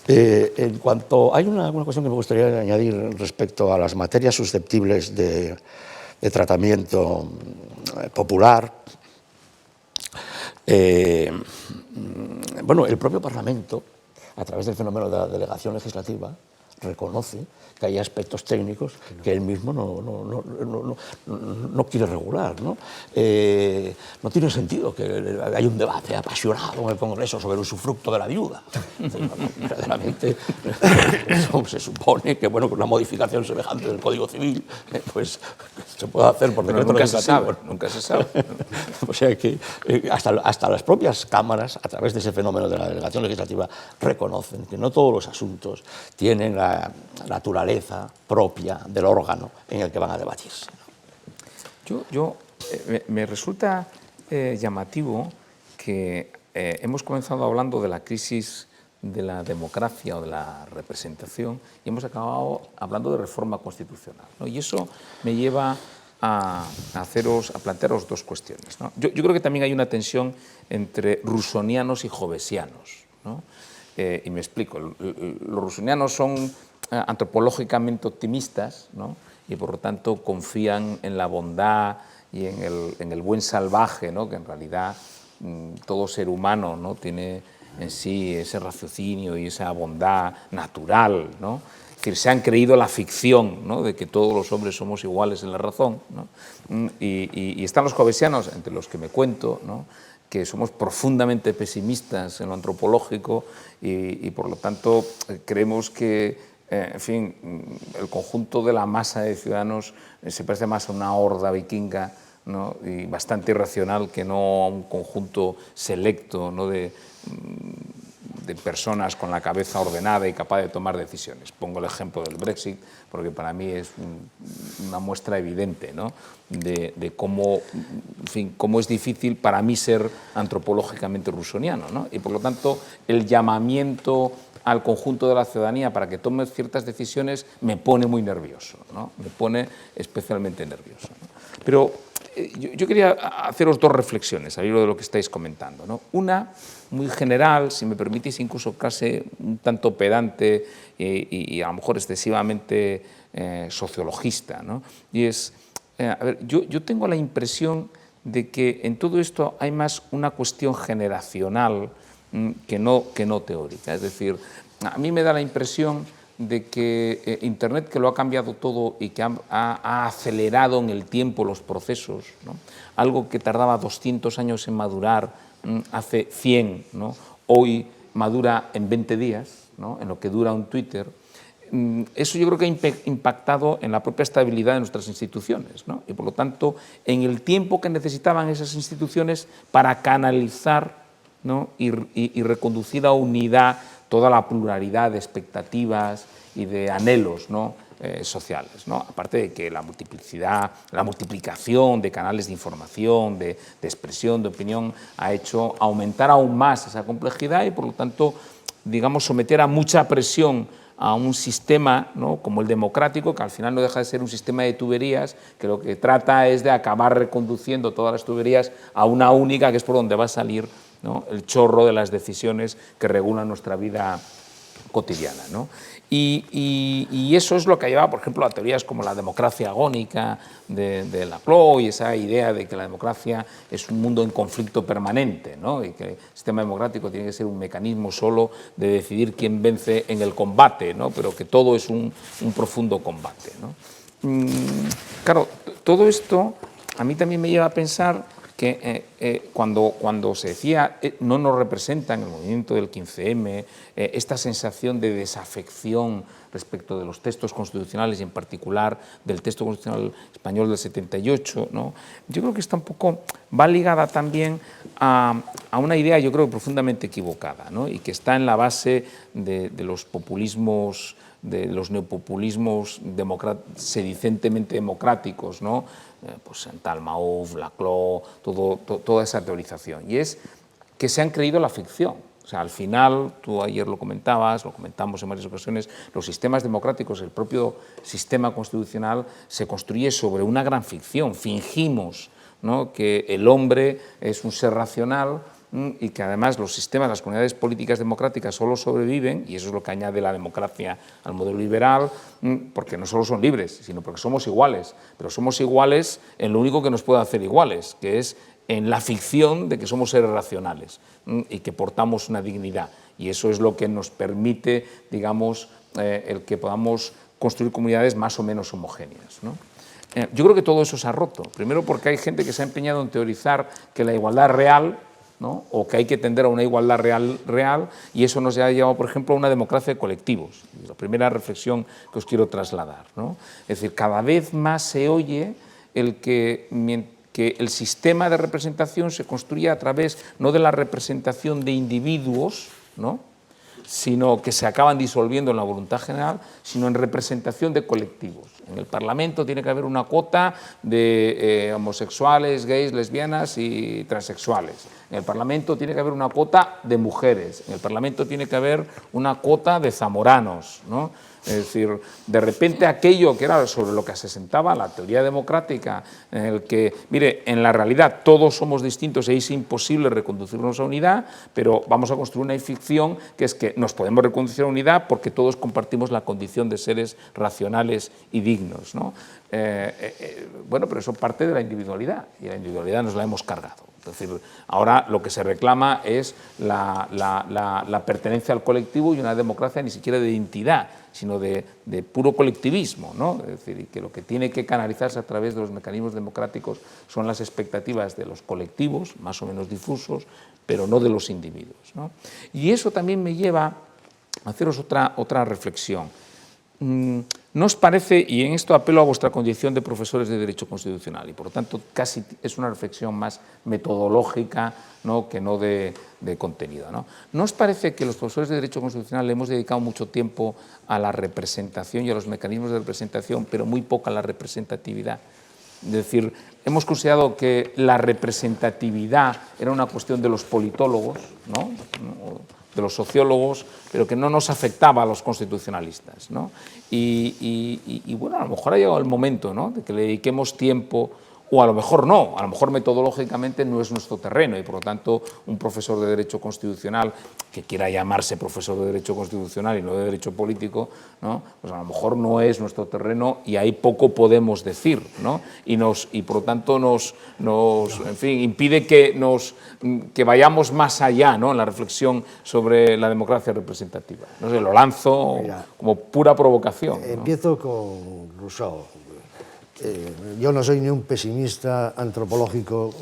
S3: En cuanto... Hay una cuestión que me gustaría añadir respecto a las materias susceptibles de tratamiento popular. Bueno, el propio Parlamento, a través del fenómeno de la delegación legislativa, reconoce que hay aspectos técnicos que él mismo no quiere regular, ¿no? No tiene sentido que haya un debate apasionado en el Congreso sobre el usufructo de la viuda. Verdaderamente, se supone que, bueno, con una modificación semejante del Código Civil, pues se puede hacer por decreto legislativo.
S1: Nunca se sabe.
S3: O sea que hasta las propias cámaras, a través de ese fenómeno de la delegación legislativa, reconocen que no todos los asuntos tienen la naturaleza propia del órgano en el que van a debatirse.
S1: Me resulta llamativo que hemos comenzado hablando de la crisis de la democracia o de la representación y hemos acabado hablando de reforma constitucional, ¿no? Y eso me lleva a plantearos dos cuestiones, ¿no? Yo creo que también hay una tensión entre rusonianos y jovesianos, ¿no? Y me explico. Los rusonianos son antropológicamente optimistas, ¿no? Y por lo tanto confían en la bondad y en el buen salvaje, ¿no? Que en realidad todo ser humano, ¿no? Tiene en sí ese raciocinio y esa bondad natural, ¿no? Es decir, se han creído la ficción, ¿no? De que todos los hombres somos iguales en la razón, ¿no? Y están los jovesianos, entre los que me cuento, ¿no? Que somos profundamente pesimistas en lo antropológico y por lo tanto creemos que en fin, el conjunto de la masa de ciudadanos se parece más a una horda vikinga, ¿no? Y bastante irracional que no a un conjunto selecto, ¿no? de personas con la cabeza ordenada y capaz de tomar decisiones. Pongo el ejemplo del Brexit porque para mí es una muestra evidente, ¿no? de cómo, en fin, cómo es difícil para mí ser antropológicamente rusoniano, ¿no? Y por lo tanto el llamamiento al conjunto de la ciudadanía para que tome ciertas decisiones me pone muy nervioso, ¿no? Me pone especialmente nervioso, ¿no? Pero yo quería haceros dos reflexiones al hilo de lo que estáis comentando, ¿no? Una, muy general, si me permitís, incluso casi un tanto pedante y a lo mejor excesivamente sociologista, ¿no? Y es, a ver, yo tengo la impresión de que en todo esto hay más una cuestión generacional que no teórica. Es decir, a mí me da la impresión de que Internet, que lo ha cambiado todo y que ha acelerado en el tiempo los procesos, ¿no? Algo que tardaba 200 años en madurar hace 100, ¿no? Hoy madura en 20 días, ¿no? En lo que dura un Twitter. Eso yo creo que ha impactado en la propia estabilidad de nuestras instituciones, ¿no? Y por lo tanto, en el tiempo que necesitaban esas instituciones para canalizar, ¿no? y reconducir a unidad toda la pluralidad de expectativas y de anhelos, ¿no? Sociales, ¿no? Aparte de que la multiplicación de canales de información, de expresión, de opinión, ha hecho aumentar aún más esa complejidad y, por lo tanto, digamos, someter a mucha presión a un sistema, ¿no? Como el democrático, que al final no deja de ser un sistema de tuberías, que lo que trata es de acabar reconduciendo todas las tuberías a una única, que es por donde va a salir, ¿no? El chorro de las decisiones que regulan nuestra vida cotidiana, ¿no? Y eso es lo que ha llevado, por ejemplo, a teorías como la democracia agónica de Laclau, y esa idea de que la democracia es un mundo en conflicto permanente, ¿no? Y que el sistema democrático tiene que ser un mecanismo solo de decidir quién vence en el combate, ¿no? Pero que todo es un profundo combate, ¿no? Claro, todo esto a mí también me lleva a pensar que cuando se decía no nos representan el movimiento del 15M, esta sensación de desafección respecto de los textos constitucionales y en particular del texto constitucional español del 78, ¿no? Yo creo que está un poco, va ligada también a una idea, yo creo, profundamente equivocada, ¿no? Y que está en la base de los populismos, de los neopopulismos sedicentemente democráticos, ¿no? Pues Chantal Mouffe, Laclau, toda esa teorización. Y es que se han creído la ficción. O sea, al final, tú ayer lo comentabas, lo comentamos en varias ocasiones, los sistemas democráticos, el propio sistema constitucional se construye sobre una gran ficción. Fingimos, ¿no? Que el hombre es un ser racional y que además los sistemas, las comunidades políticas democráticas solo sobreviven, y eso es lo que añade la democracia al modelo liberal, porque no solo son libres, sino porque somos iguales, pero somos iguales en lo único que nos puede hacer iguales, que es en la ficción de que somos seres racionales y que portamos una dignidad, y eso es lo que nos permite, digamos, el que podamos construir comunidades más o menos homogéneas, ¿no? Yo creo que todo eso se ha roto, primero porque hay gente que se ha empeñado en teorizar que la igualdad real, ¿no? O que hay que tender a una igualdad real, y eso nos ha llevado, por ejemplo, a una democracia de colectivos. La primera reflexión que os quiero trasladar, ¿no? Es decir, cada vez más se oye que el sistema de representación se construye a través no de la representación de individuos, ¿no? Sino que se acaban disolviendo en la voluntad general, sino en representación de colectivos. En el Parlamento tiene que haber una cuota de homosexuales, gays, lesbianas y transexuales. En el Parlamento tiene que haber una cuota de mujeres. En el Parlamento tiene que haber una cuota de zamoranos, ¿no? Es decir, de repente aquello que era sobre lo que se sentaba la teoría democrática, en el que, mire, en la realidad todos somos distintos y es imposible reconducirnos a unidad, pero vamos a construir una ficción que es que nos podemos reconducir a unidad porque todos compartimos la condición de seres racionales y dignos, ¿no? Bueno, pero eso parte de la individualidad, y la individualidad nos la hemos cargado. Es decir, ahora lo que se reclama es la pertenencia al colectivo y una democracia ni siquiera de identidad, sino de puro colectivismo, ¿no? Es decir, y que lo que tiene que canalizarse a través de los mecanismos democráticos son las expectativas de los colectivos, más o menos difusos, pero no de los individuos, ¿no? Y eso también me lleva a haceros otra reflexión. ¿No os parece, y en esto apelo a vuestra condición de profesores de Derecho Constitucional, y por lo tanto casi es una reflexión más metodológica, ¿no? Que no de contenido, ¿no? ¿No os parece que los profesores de Derecho Constitucional le hemos dedicado mucho tiempo a la representación y a los mecanismos de representación, pero muy poco a la representatividad? Es decir, hemos considerado que la representatividad era una cuestión de los politólogos, ¿no? De los sociólogos, pero que no nos afectaba a los constitucionalistas, ¿no? Y bueno, a lo mejor ha llegado el momento, ¿no? De que le dediquemos tiempo o a lo mejor no, a lo mejor metodológicamente no es nuestro terreno y por lo tanto un profesor de Derecho Constitucional que quiera llamarse profesor de Derecho Constitucional y no de Derecho Político, ¿no? Pues a lo mejor no es nuestro terreno y ahí poco podemos decir, ¿no? Y por lo tanto en fin, impide que vayamos más allá, ¿no? En la reflexión sobre la democracia representativa. No sé, lo lanzo como pura provocación, ¿no?
S2: Empiezo con Rousseau. Yo no soy ni un pesimista antropológico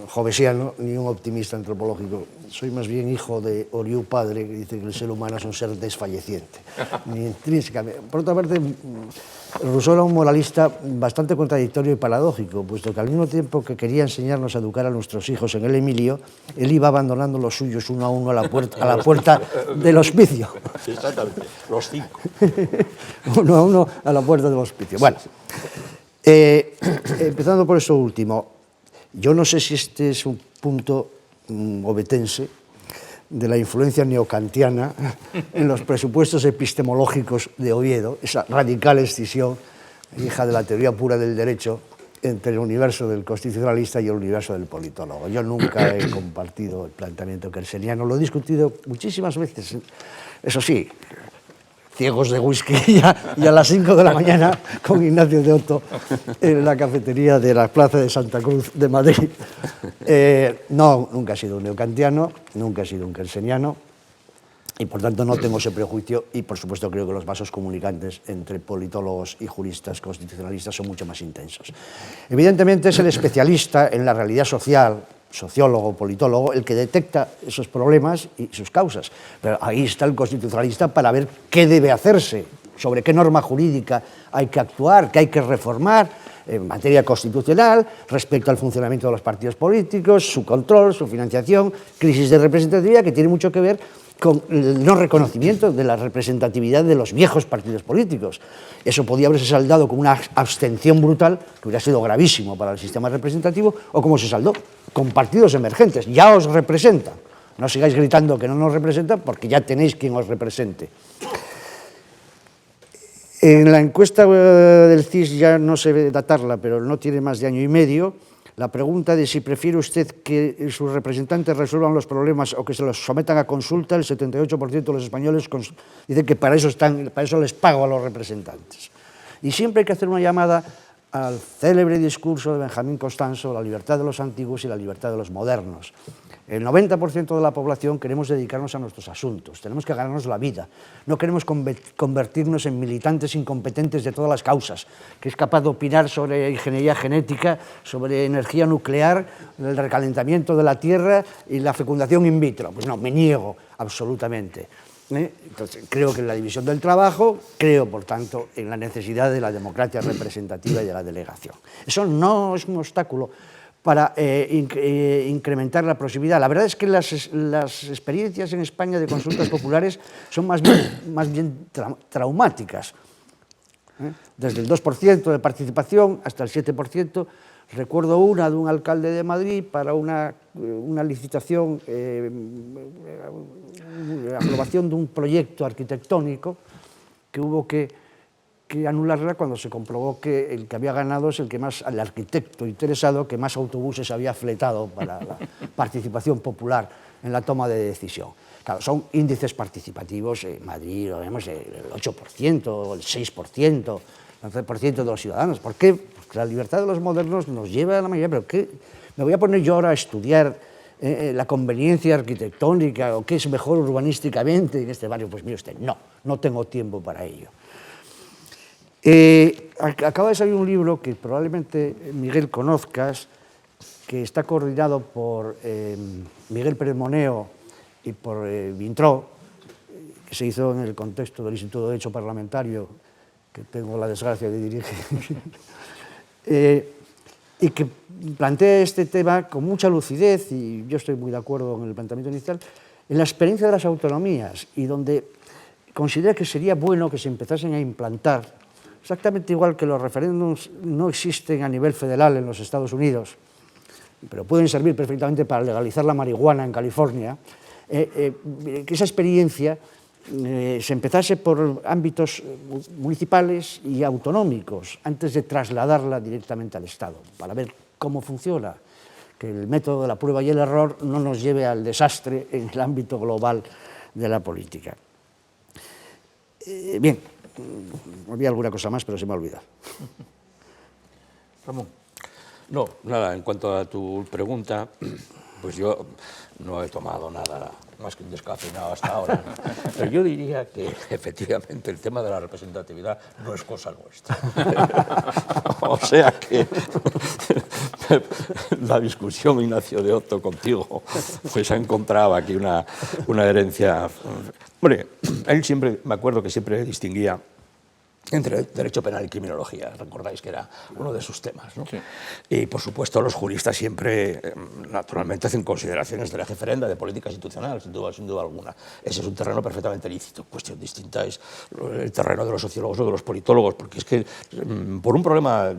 S2: jovesiano, ni un optimista antropológico. Soy más bien hijo de Oriú padre, que dice que el ser humano es un ser desfalleciente, ni intrínsecamente. Por otra parte, Rousseau era un moralista bastante contradictorio y paradójico, puesto que al mismo tiempo que quería enseñarnos a educar a nuestros hijos en el Emilio, él iba abandonando los suyos uno a uno a la puerta del hospicio.
S3: Exactamente, los 5.
S2: Uno a uno a la puerta del hospicio. Bueno, empezando por eso último, yo no sé si este es un punto obetense de la influencia neocantiana en los presupuestos epistemológicos de Oviedo, esa radical escisión, hija de la teoría pura del derecho, entre el universo del constitucionalista y el universo del politólogo. Yo nunca he compartido el planteamiento kerseniano, lo he discutido muchísimas veces, eso sí, ciegos de whisky y a las 5 de la mañana con Ignacio de Otto en la cafetería de la Plaza de Santa Cruz de Madrid. No, nunca he sido un neocantiano, nunca he sido un kerseniano y por tanto no tengo ese prejuicio y por supuesto creo que los vasos comunicantes entre politólogos y juristas constitucionalistas son mucho más intensos. Evidentemente es el especialista en la realidad social, sociólogo, politólogo, el que detecta esos problemas y sus causas. Pero ahí está el constitucionalista para ver qué debe hacerse, sobre qué norma jurídica hay que actuar, qué hay que reformar en materia constitucional, respecto al funcionamiento de los partidos políticos, su control, su financiación, crisis de representatividad, que tiene mucho que ver con el no reconocimiento de la representatividad de los viejos partidos políticos. Eso podía haberse saldado con una abstención brutal, que hubiera sido gravísimo para el sistema representativo, o como se saldó, con partidos emergentes. Ya os representan. No sigáis gritando que no nos representan, porque ya tenéis quien os represente. En la encuesta del CIS, ya no sé datarla, pero no tiene más de año y medio, la pregunta de si prefiere usted que sus representantes resuelvan los problemas o que se los sometan a consulta, el 78% de los españoles dicen que para eso les pago a los representantes. Y siempre hay que hacer una llamada al célebre discurso de Benjamín Constanzo, la libertad de los antiguos y la libertad de los modernos. El 90% de la población queremos dedicarnos a nuestros asuntos, tenemos que ganarnos la vida, no queremos convertirnos en militantes incompetentes de todas las causas, que es capaz de opinar sobre ingeniería genética, sobre energía nuclear, el recalentamiento de la Tierra y la fecundación in vitro. Pues no, me niego absolutamente. Entonces, creo que en la división del trabajo, creo, por tanto, en la necesidad de la democracia representativa y de la delegación. Eso no es un obstáculo para incrementar la proximidad. La verdad es que las experiencias en España de consultas populares son más bien traumáticas. Desde el 2% de participación hasta el 7%. Recuerdo una de un alcalde de Madrid para una licitación, aprobación de un proyecto arquitectónico que hubo que anularla cuando se comprobó que el que había ganado es el arquitecto interesado que más autobuses había fletado para la participación popular en la toma de decisión. Claro, son índices participativos, en Madrid lo vemos el 8%, el 6%, el 11% de los ciudadanos. ¿Por qué? Porque la libertad de los modernos nos lleva a la mayoría, pero ¿qué? ¿Me voy a poner yo ahora a estudiar la conveniencia arquitectónica o qué es mejor urbanísticamente en este barrio? Pues mire usted, no tengo tiempo para ello. Acaba de salir un libro que probablemente Miguel conozcas, que está coordinado por Miguel Pérez Moneo y por Vintró, que se hizo en el contexto del Instituto de Derecho Parlamentario, que tengo la desgracia de dirigir, y que plantea este tema con mucha lucidez, y yo estoy muy de acuerdo con el planteamiento inicial, en la experiencia de las autonomías, y donde considera que sería bueno que se empezasen a implantar, exactamente igual que los referéndums no existen a nivel federal en los Estados Unidos, pero pueden servir perfectamente para legalizar la marihuana en California, que esa experiencia se empezase por ámbitos municipales y autonómicos antes de trasladarla directamente al Estado, para ver cómo funciona, que el método de la prueba y el error no nos lleve al desastre en el ámbito global de la política. Bien, había alguna cosa más, pero se me ha olvidado.
S1: Ramón.
S3: No, nada, en cuanto a tu pregunta, pues yo no he tomado nada más que un descafeinado hasta ahora. Pero yo diría que efectivamente el tema de la representatividad no es cosa nuestra. O sea que la discusión, Ignacio de Otto, contigo, pues ha encontrado aquí una herencia. Hombre, él siempre, me acuerdo que siempre distinguía entre derecho penal y criminología, recordáis que era uno de sus temas, ¿no?
S1: Sí.
S3: Y por supuesto los juristas siempre, naturalmente, hacen consideraciones de la jeferenda, de política institucional, sin duda alguna. Ese es un terreno perfectamente lícito. Cuestión distinta es el terreno de los sociólogos o de los politólogos, porque es que por un problema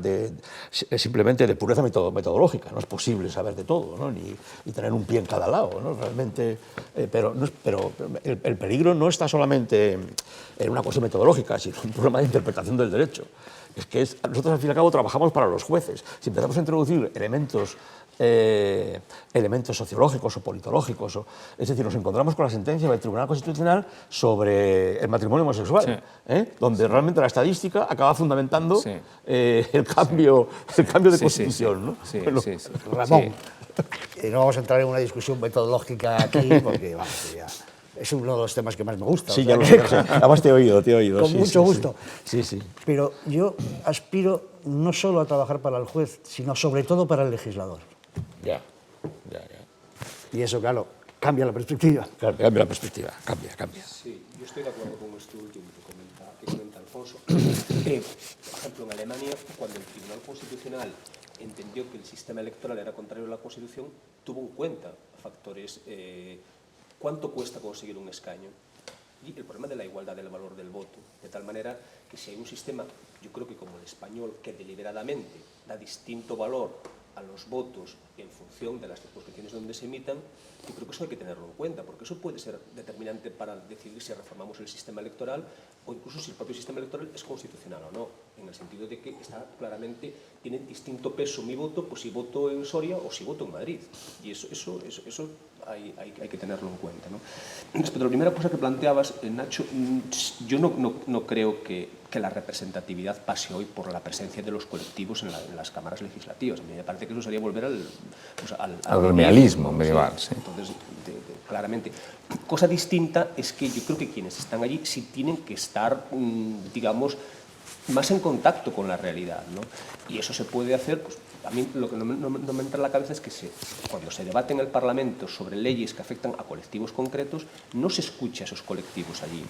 S3: simplemente de pureza metodológica no es posible saber de todo, ¿no? Ni tener un pie en cada lado, ¿no? Realmente, pero el peligro no está solamente en una cuestión metodológica, sino un problema de interpretación del derecho. Es que nosotros al fin y al cabo trabajamos para los jueces. Si empezamos a introducir elementos sociológicos o politológicos, es decir, nos encontramos con la sentencia del Tribunal Constitucional sobre el matrimonio homosexual, sí, donde realmente la estadística acaba fundamentando, sí, el cambio de constitución, ¿no?
S1: Sí,
S3: bueno,
S1: sí, sí.
S2: Ramón, no vamos a entrar en una discusión metodológica aquí, porque vamos, ya es uno de los temas que más me gusta.
S3: Sí, ya lo sé. Además te he oído.
S2: Con mucho gusto.
S3: Sí, sí.
S2: Pero yo aspiro no solo a trabajar para el juez, sino sobre todo para el legislador.
S3: Ya.
S2: Y eso, claro, cambia la perspectiva.
S3: Claro, cambia la perspectiva, cambia.
S4: Sí, yo estoy de acuerdo con esto último que comenta Alfonso. Por ejemplo, en Alemania, cuando el Tribunal Constitucional entendió que el sistema electoral era contrario a la Constitución, tuvo en cuenta factores... ¿Cuánto cuesta conseguir un escaño? Y el problema de la igualdad del valor del voto, de tal manera que si hay un sistema, yo creo que como el español, que deliberadamente da distinto valor a los votos en función de las circunscripciones donde se emitan, yo creo que eso hay que tenerlo en cuenta, porque eso puede ser determinante para decidir si reformamos el sistema electoral o incluso si el propio sistema electoral es constitucional o no, en el sentido de que está claramente, tiene distinto peso mi voto, pues si voto en Soria o si voto en Madrid. Y eso hay que tenerlo en cuenta, ¿no? Respecto a la primera cosa que planteabas, Nacho, yo no creo que la representatividad pase hoy por la presencia de los colectivos en las cámaras legislativas. A mí me parece que eso sería volver al
S1: gremialismo medieval. Sí.
S4: Entonces, claramente. Cosa distinta es que yo creo que quienes están allí sí tienen que estar, digamos, más en contacto con la realidad, ¿no? Y eso se puede hacer, pues, a mí lo que no me entra en la cabeza es que cuando se debate en el Parlamento sobre leyes que afectan a colectivos concretos, no se escucha a esos colectivos allí.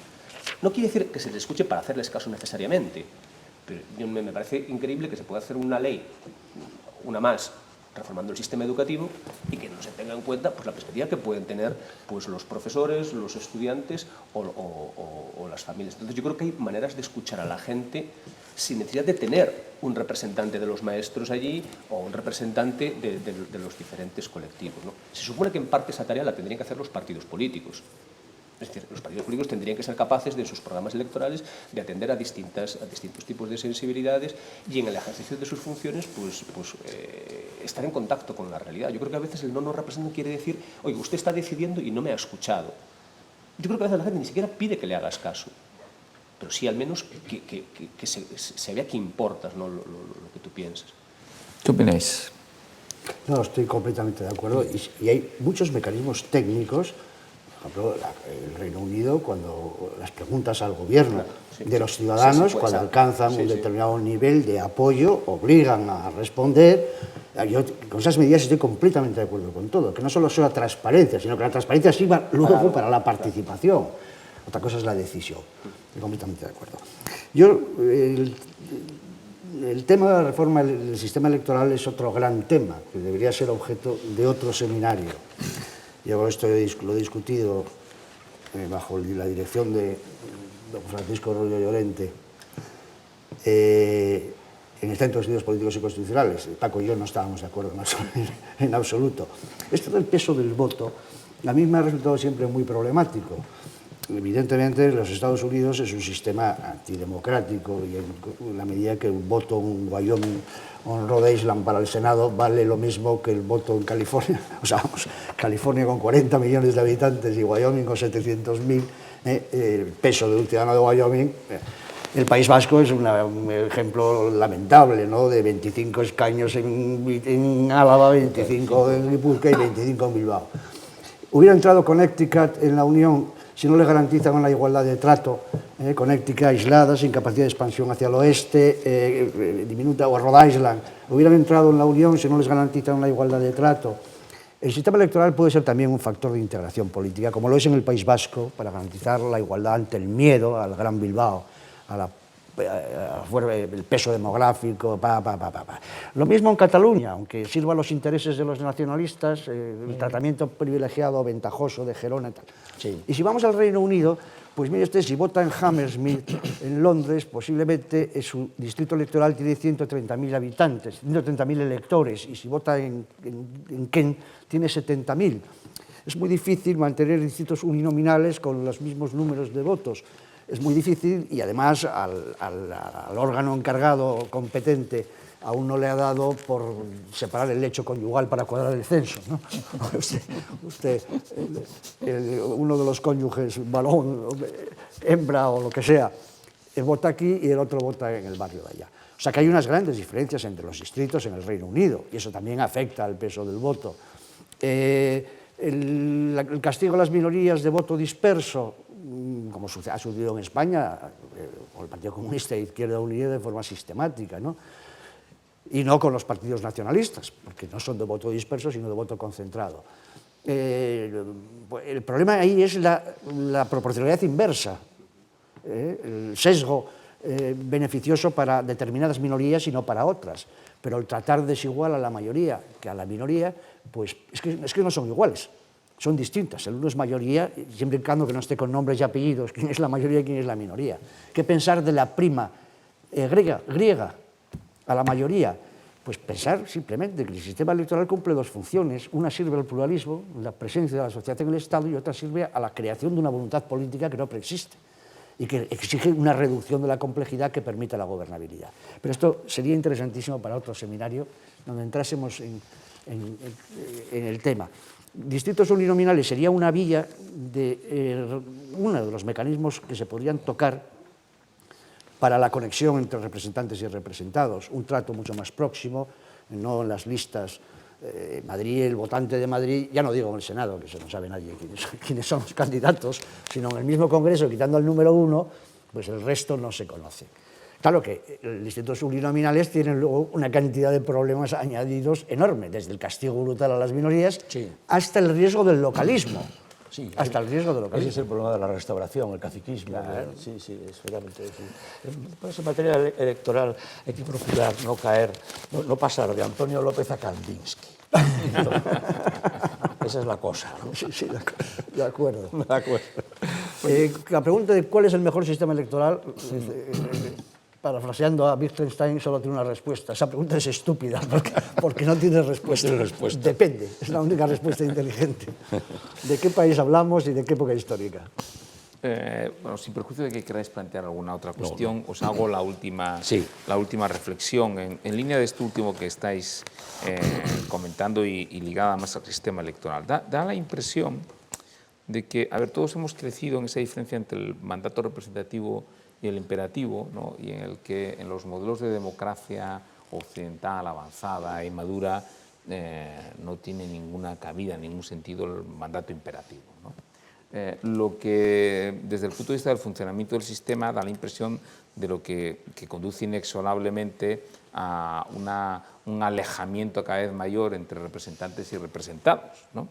S4: No quiere decir que se les escuche para hacerles caso necesariamente, pero me parece increíble que se pueda hacer una ley, una más, reformando el sistema educativo y que no se tenga en cuenta pues, la perspectiva que pueden tener pues, los profesores, los estudiantes o las familias. Entonces yo creo que hay maneras de escuchar a la gente sin necesidad de tener un representante de los maestros allí o un representante de los diferentes colectivos, ¿no? Se supone que en parte esa tarea la tendrían que hacer los partidos políticos. Es decir, los partidos políticos tendrían que ser capaces de en sus programas electorales de atender a distintos tipos de sensibilidades y en el ejercicio de sus funciones estar en contacto con la realidad. Yo creo que a veces el no nos representa quiere decir, oye, usted está decidiendo y no me ha escuchado. Yo creo que a veces la gente ni siquiera pide que le hagas caso, pero sí al menos que se vea que importas, ¿no? lo que tú piensas.
S1: ¿Qué opináis?
S2: No, estoy completamente de acuerdo y hay muchos mecanismos técnicos. Por ejemplo, el Reino Unido, cuando las preguntas al gobierno de los ciudadanos, cuando alcanzan un determinado nivel de apoyo, obligan a responder. Yo con esas medidas estoy completamente de acuerdo con todo, que no solo sea transparencia, sino que la transparencia sirva luego para la participación. Otra cosa es la decisión. Estoy completamente de acuerdo. El tema de la reforma del sistema electoral es otro gran tema, que debería ser objeto de otro seminario. Yo esto lo he discutido bajo la dirección de don Francisco Rollo Llorente en el Centro de Estudios Políticos y Constitucionales. Paco y yo no estábamos de acuerdo en absoluto. Esto del peso del voto a mí me ha resultado siempre muy problemático. Evidentemente, los Estados Unidos es un sistema antidemocrático y en la medida que el voto en Wyoming o en Rhode Island para el Senado vale lo mismo que el voto en California. O sea, vamos, California con 40 millones de habitantes y Wyoming con 700.000, el peso de un ciudadano de Wyoming. El País Vasco es un ejemplo lamentable, ¿no? De 25 escaños en Álava, 25 en Guipúzcoa y 25 en Bilbao. Hubiera entrado Connecticut en la Unión si no le garantizan la igualdad de trato. Connecticut aislada, sin capacidad de expansión hacia el oeste, diminuta, o Rhode Island, hubieran entrado en la Unión si no les garantizan la igualdad de trato. El sistema electoral puede ser también un factor de integración política, como lo es en el País Vasco, para garantizar la igualdad ante el miedo al Gran Bilbao, el peso demográfico, Lo mismo en Cataluña, aunque sirva a los intereses de los nacionalistas, el tratamiento privilegiado, ventajoso de Gerona y tal.
S3: Sí.
S2: Y si vamos al Reino Unido, pues mire usted, si vota en Hammersmith, en Londres, posiblemente su distrito electoral tiene 130.000 habitantes, 130.000 electores, y si vota en Kent, tiene 70.000. Es muy difícil mantener distritos uninominales con los mismos números de votos. Es muy difícil y además al órgano encargado competente aún no le ha dado por separar el lecho conyugal para cuadrar el censo, ¿no? Uno de los cónyuges, varón, hembra o lo que sea, vota aquí y el otro vota en el barrio de allá. O sea que hay unas grandes diferencias entre los distritos en el Reino Unido y eso también afecta al peso del voto. El castigo a las minorías de voto disperso, como ha sucedido en España, con el Partido Comunista e Izquierda Unida de forma sistemática, ¿no? Y no con los partidos nacionalistas, porque no son de voto disperso, sino de voto concentrado. El problema ahí es la proporcionalidad inversa, el sesgo beneficioso para determinadas minorías y no para otras. Pero el tratar desigual a la mayoría que a la minoría, pues es que no son iguales. Son distintas. El uno es mayoría, siempre y cuando que no esté con nombres y apellidos, quién es la mayoría y quién es la minoría. ¿Qué pensar de la prima griega a la mayoría? Pues pensar simplemente que el sistema electoral cumple dos funciones. Una sirve al pluralismo, la presencia de la sociedad en el Estado, y otra sirve a la creación de una voluntad política que no preexiste y que exige una reducción de la complejidad que permita la gobernabilidad. Pero esto sería interesantísimo para otro seminario donde entrásemos en el tema. Distritos uninominales sería una vía de uno de los mecanismos que se podrían tocar para la conexión entre representantes y representados, un trato mucho más próximo, no en las listas. Madrid, el votante de Madrid, ya no digo en el Senado, que se no sabe nadie quiénes son los candidatos, sino en el mismo Congreso, quitando al número 1, pues el resto no se conoce. Claro que los distritos uninominales tienen luego una cantidad de problemas añadidos enorme, desde el castigo brutal a las minorías, sí, hasta el riesgo del localismo. Sí, hasta el riesgo del localismo.
S3: Ese es el problema de la restauración, el caciquismo. Claro. Sí, es realmente. Sí. Por eso, en materia electoral hay que procurar no caer, no pasar de Antonio López a Kandinsky. Esa es la cosa, ¿no?
S2: Sí, de acuerdo. De acuerdo. La pregunta de cuál es el mejor sistema electoral, parafraseando a Wittgenstein, solo tiene una respuesta. Esa pregunta es estúpida, porque no tiene respuesta.
S3: No tiene respuesta.
S2: Depende, es la única respuesta inteligente. ¿De qué país hablamos y de qué época histórica?
S1: Bueno, sin perjuicio de que queráis plantear alguna otra cuestión, os hago la última reflexión. En línea de esto último que estáis comentando y ligada más al sistema electoral, da la impresión de que, a ver, todos hemos crecido en esa diferencia entre el mandato representativo y el imperativo, ¿no? Y en el que en los modelos de democracia occidental, avanzada y madura, no tiene ninguna cabida, ningún sentido el mandato imperativo, ¿no? Lo que desde el punto de vista del funcionamiento del sistema da la impresión de lo que conduce inexorablemente a un alejamiento cada vez mayor entre representantes y representados, ¿no?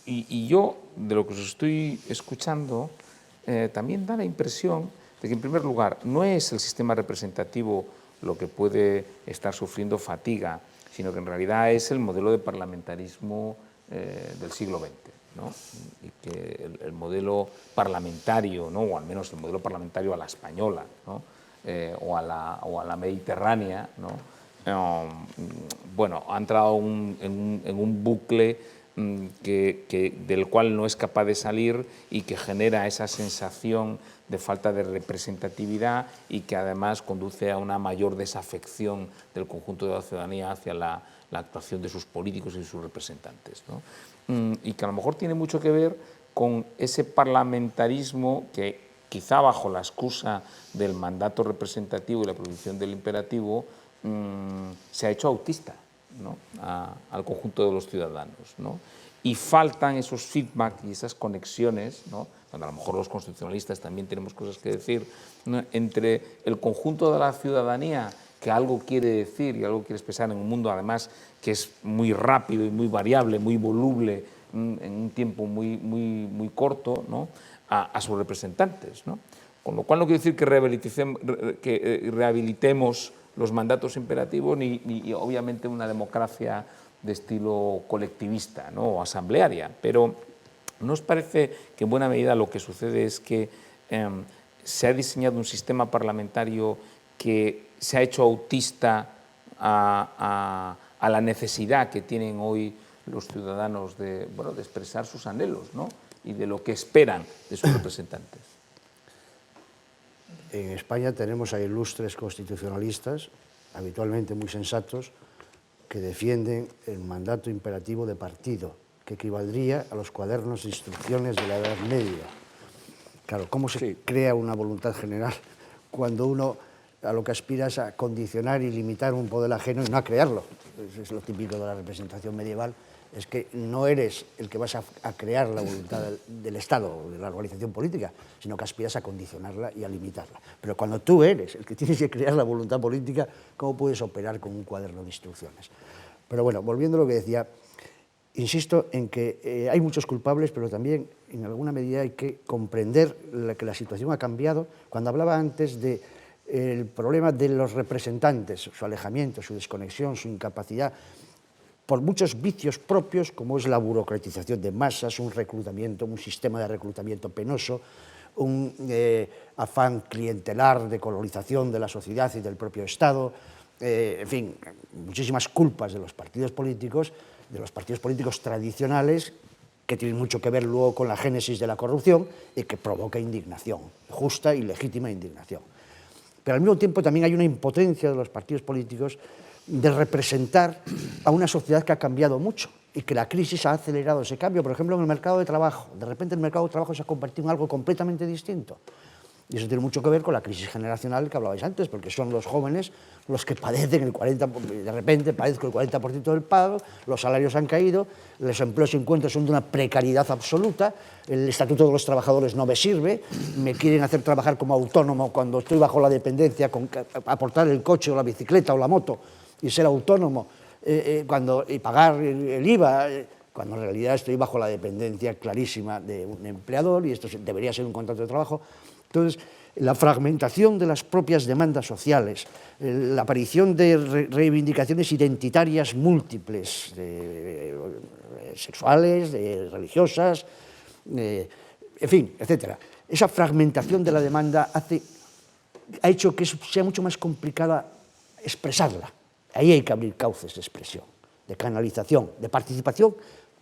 S1: Y yo, de lo que os estoy escuchando, también da la impresión de que, en primer lugar, no es el sistema representativo lo que puede estar sufriendo fatiga, sino que en realidad es el modelo de parlamentarismo del siglo XX, ¿no? Y que el modelo parlamentario, ¿no? O al menos el modelo parlamentario a la española, ¿no? O a la mediterránea, ¿no? Bueno, ha entrado en un bucle del cual no es capaz de salir y que genera esa sensación de falta de representatividad y que además conduce a una mayor desafección del conjunto de la ciudadanía hacia la actuación de sus políticos y de sus representantes, ¿no? Y que a lo mejor tiene mucho que ver con ese parlamentarismo que quizá bajo la excusa del mandato representativo y la prohibición del imperativo se ha hecho autista, ¿no?, al conjunto de los ciudadanos, ¿no? Y faltan esos feedback y esas conexiones, ¿no?, cuando a lo mejor los constitucionalistas también tenemos cosas que decir, ¿no?, entre el conjunto de la ciudadanía que algo quiere decir y algo quiere expresar en un mundo además que es muy rápido y muy variable, muy voluble, en un tiempo muy corto, ¿no?, a sus representantes, ¿no? Con lo cual no quiero decir que rehabilitemos los mandatos imperativos ni obviamente una democracia de estilo colectivista, ¿no?, o asamblearia, pero ¿no os parece que en buena medida lo que sucede es que se ha diseñado un sistema parlamentario que se ha hecho autista a la necesidad que tienen hoy los ciudadanos de expresar sus anhelos, ¿no?, y de lo que esperan de sus representantes?
S2: En España tenemos a ilustres constitucionalistas, habitualmente muy sensatos, que defienden el mandato imperativo de partido, que equivaldría a los cuadernos de instrucciones de la Edad Media. Claro, ¿cómo se crea una voluntad general cuando uno a lo que aspira es a condicionar y limitar un poder ajeno y no a crearlo? Eso es lo típico de la representación medieval, es que no eres el que vas a crear la voluntad del Estado o de la organización política, sino que aspiras a condicionarla y a limitarla. Pero cuando tú eres el que tienes que crear la voluntad política, ¿cómo puedes operar con un cuaderno de instrucciones? Pero bueno, volviendo a lo que decía, insisto en que hay muchos culpables, pero también en alguna medida hay que comprender que la situación ha cambiado. Cuando hablaba antes del problema de los representantes, su alejamiento, su desconexión, su incapacidad, por muchos vicios propios, como es la burocratización de masas, un reclutamiento, un sistema de reclutamiento penoso, un afán clientelar de colonización de la sociedad y del propio Estado, en fin, muchísimas culpas de los partidos políticos tradicionales, que tienen mucho que ver luego con la génesis de la corrupción y que provoca indignación, justa y legítima indignación. Pero al mismo tiempo también hay una impotencia de los partidos políticos de representar a una sociedad que ha cambiado mucho y que la crisis ha acelerado ese cambio. Por ejemplo, en el mercado de trabajo. De repente el mercado de trabajo se ha convertido en algo completamente distinto. Y eso tiene mucho que ver con la crisis generacional que hablabais antes, porque son los jóvenes los que padecen de repente padezco el 40% del paro, los salarios han caído, los empleos y encuentros son de una precariedad absoluta, el Estatuto de los Trabajadores no me sirve, me quieren hacer trabajar como autónomo cuando estoy bajo la dependencia, aportar el coche o la bicicleta o la moto y ser autónomo y pagar el IVA, cuando en realidad estoy bajo la dependencia clarísima de un empleador y esto debería ser un contrato de trabajo. Entonces, la fragmentación de las propias demandas sociales, la aparición de reivindicaciones identitarias múltiples, sexuales, religiosas, en fin, etc. Esa fragmentación de la demanda ha hecho que sea mucho más complicada expresarla. Ahí hay que abrir cauces de expresión, de canalización, de participación,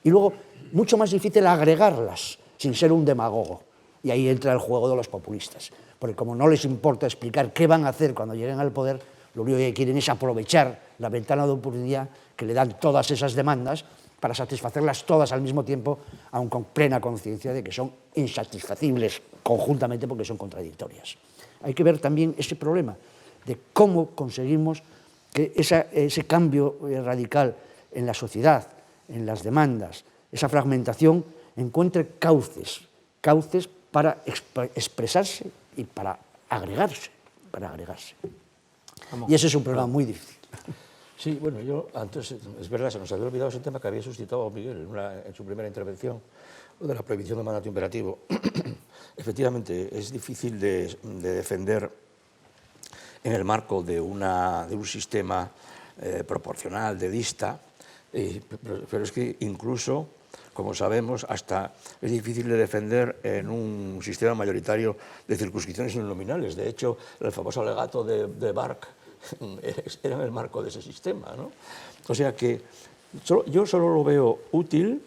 S2: y luego mucho más difícil agregarlas sin ser un demagogo. Y ahí entra el juego de los populistas, porque como no les importa explicar qué van a hacer cuando lleguen al poder, lo único que quieren es aprovechar la ventana de oportunidad que le dan todas esas demandas para satisfacerlas todas al mismo tiempo, aun con plena conciencia de que son insatisfacibles conjuntamente porque son contradictorias. Hay que ver también ese problema de cómo conseguimos que ese cambio radical en la sociedad, en las demandas, esa fragmentación, encuentre cauces para expresarse y para agregarse. Y ese es un problema muy difícil.
S3: Sí, bueno, yo antes, es verdad, se nos había olvidado ese tema que había suscitado Miguel en su primera intervención, lo de la prohibición del mandato imperativo. Efectivamente, es difícil de defender en el marco de un sistema proporcional, dedista, pero es que incluso, como sabemos, hasta es difícil de defender en un sistema mayoritario de circunscripciones uninominales. De hecho, el famoso alegato de Barc era en el marco de ese sistema, ¿no? O sea que yo solo lo veo útil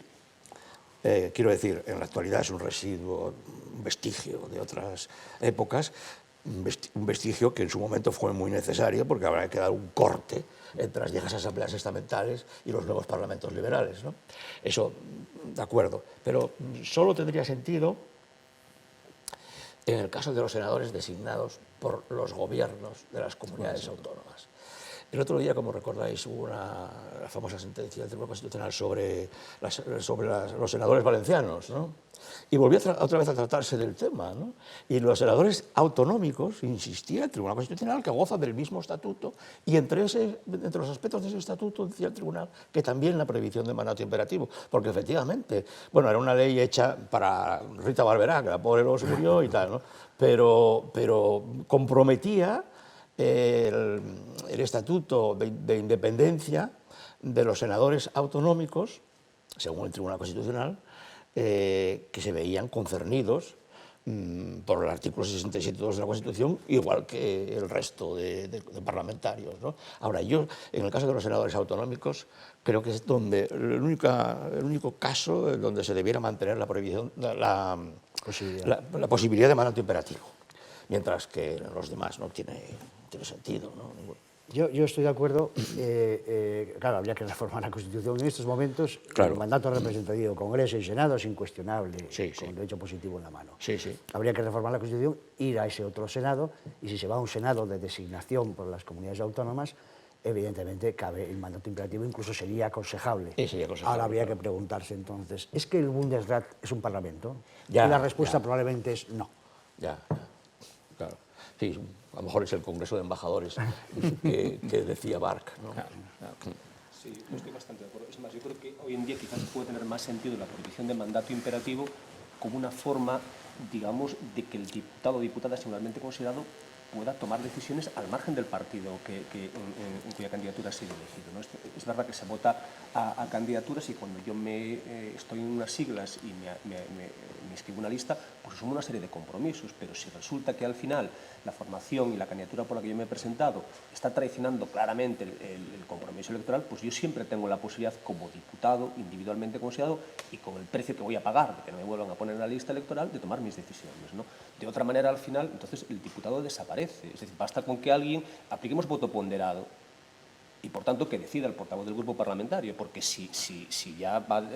S3: quiero decir, en la actualidad es un residuo, un vestigio de otras épocas, un vestigio que en su momento fue muy necesario porque habrá que dar un corte entre las viejas asambleas estamentales y los nuevos parlamentos liberales, ¿no? Eso, de acuerdo, pero solo tendría sentido en el caso de los senadores designados por los gobiernos de las comunidades autónomas. El otro día, como recordáis, hubo la famosa sentencia del Tribunal Constitucional sobre los senadores valencianos, ¿no? Y volvió otra vez a tratarse del tema, ¿no? Y los senadores autonómicos, insistía el Tribunal Constitucional, que goza del mismo estatuto, y entre los aspectos de ese estatuto decía el Tribunal que también la prohibición de mandato imperativo, porque efectivamente, bueno, era una ley hecha para Rita Barberá, que la pobre luego se murió y tal, ¿no? Pero comprometía el estatuto de independencia de los senadores autonómicos, según el Tribunal Constitucional, que se veían concernidos por el artículo 67.2 de la Constitución, igual que el resto de parlamentarios, ¿no? Ahora, yo, en el caso de los senadores autonómicos, creo que es donde el único caso donde se debiera mantener la prohibición, la posibilidad de mandato imperativo, mientras que en los demás no tiene sentido, ¿no?
S2: Yo estoy de acuerdo, claro, habría que reformar la Constitución en estos momentos.
S3: Claro.
S2: El mandato representativo, Congreso y Senado es incuestionable,
S3: Sí,
S2: con derecho positivo en la mano.
S3: Sí, sí.
S2: Habría que reformar la Constitución, ir a ese otro Senado, y si se va a un Senado de designación por las comunidades autónomas, evidentemente cabe el mandato imperativo, incluso sería aconsejable.
S3: Sí, sería aconsejable.
S2: Ahora habría que preguntarse entonces, ¿es que el Bundesrat es un parlamento?
S3: Ya,
S2: y la respuesta
S3: ya.
S2: probablemente es no.
S3: Ya, claro. Sí, a lo mejor es el Congreso de Embajadores que decía Barc, ¿no?
S4: Sí, yo estoy bastante de acuerdo. Es más, yo creo que hoy en día quizás puede tener más sentido la prohibición de mandato imperativo como una forma, digamos, de que el diputado o diputada singularmente considerado pueda tomar decisiones al margen del partido en cuya candidatura ha sido elegido, ¿no? Es verdad que se vota a candidaturas y cuando yo estoy en unas siglas y me inscribo en una lista, pues asumo una serie de compromisos, pero si resulta que al final la formación y la candidatura por la que yo me he presentado está traicionando claramente el compromiso electoral, pues yo siempre tengo la posibilidad como diputado, individualmente considerado y con el precio que voy a pagar de que no me vuelvan a poner en la lista electoral, de tomar mis decisiones, ¿no? De otra manera, al final, entonces el diputado desaparece. Es decir, basta con que alguien, apliquemos voto ponderado, y por tanto que decida el portavoz del grupo parlamentario, porque si ya va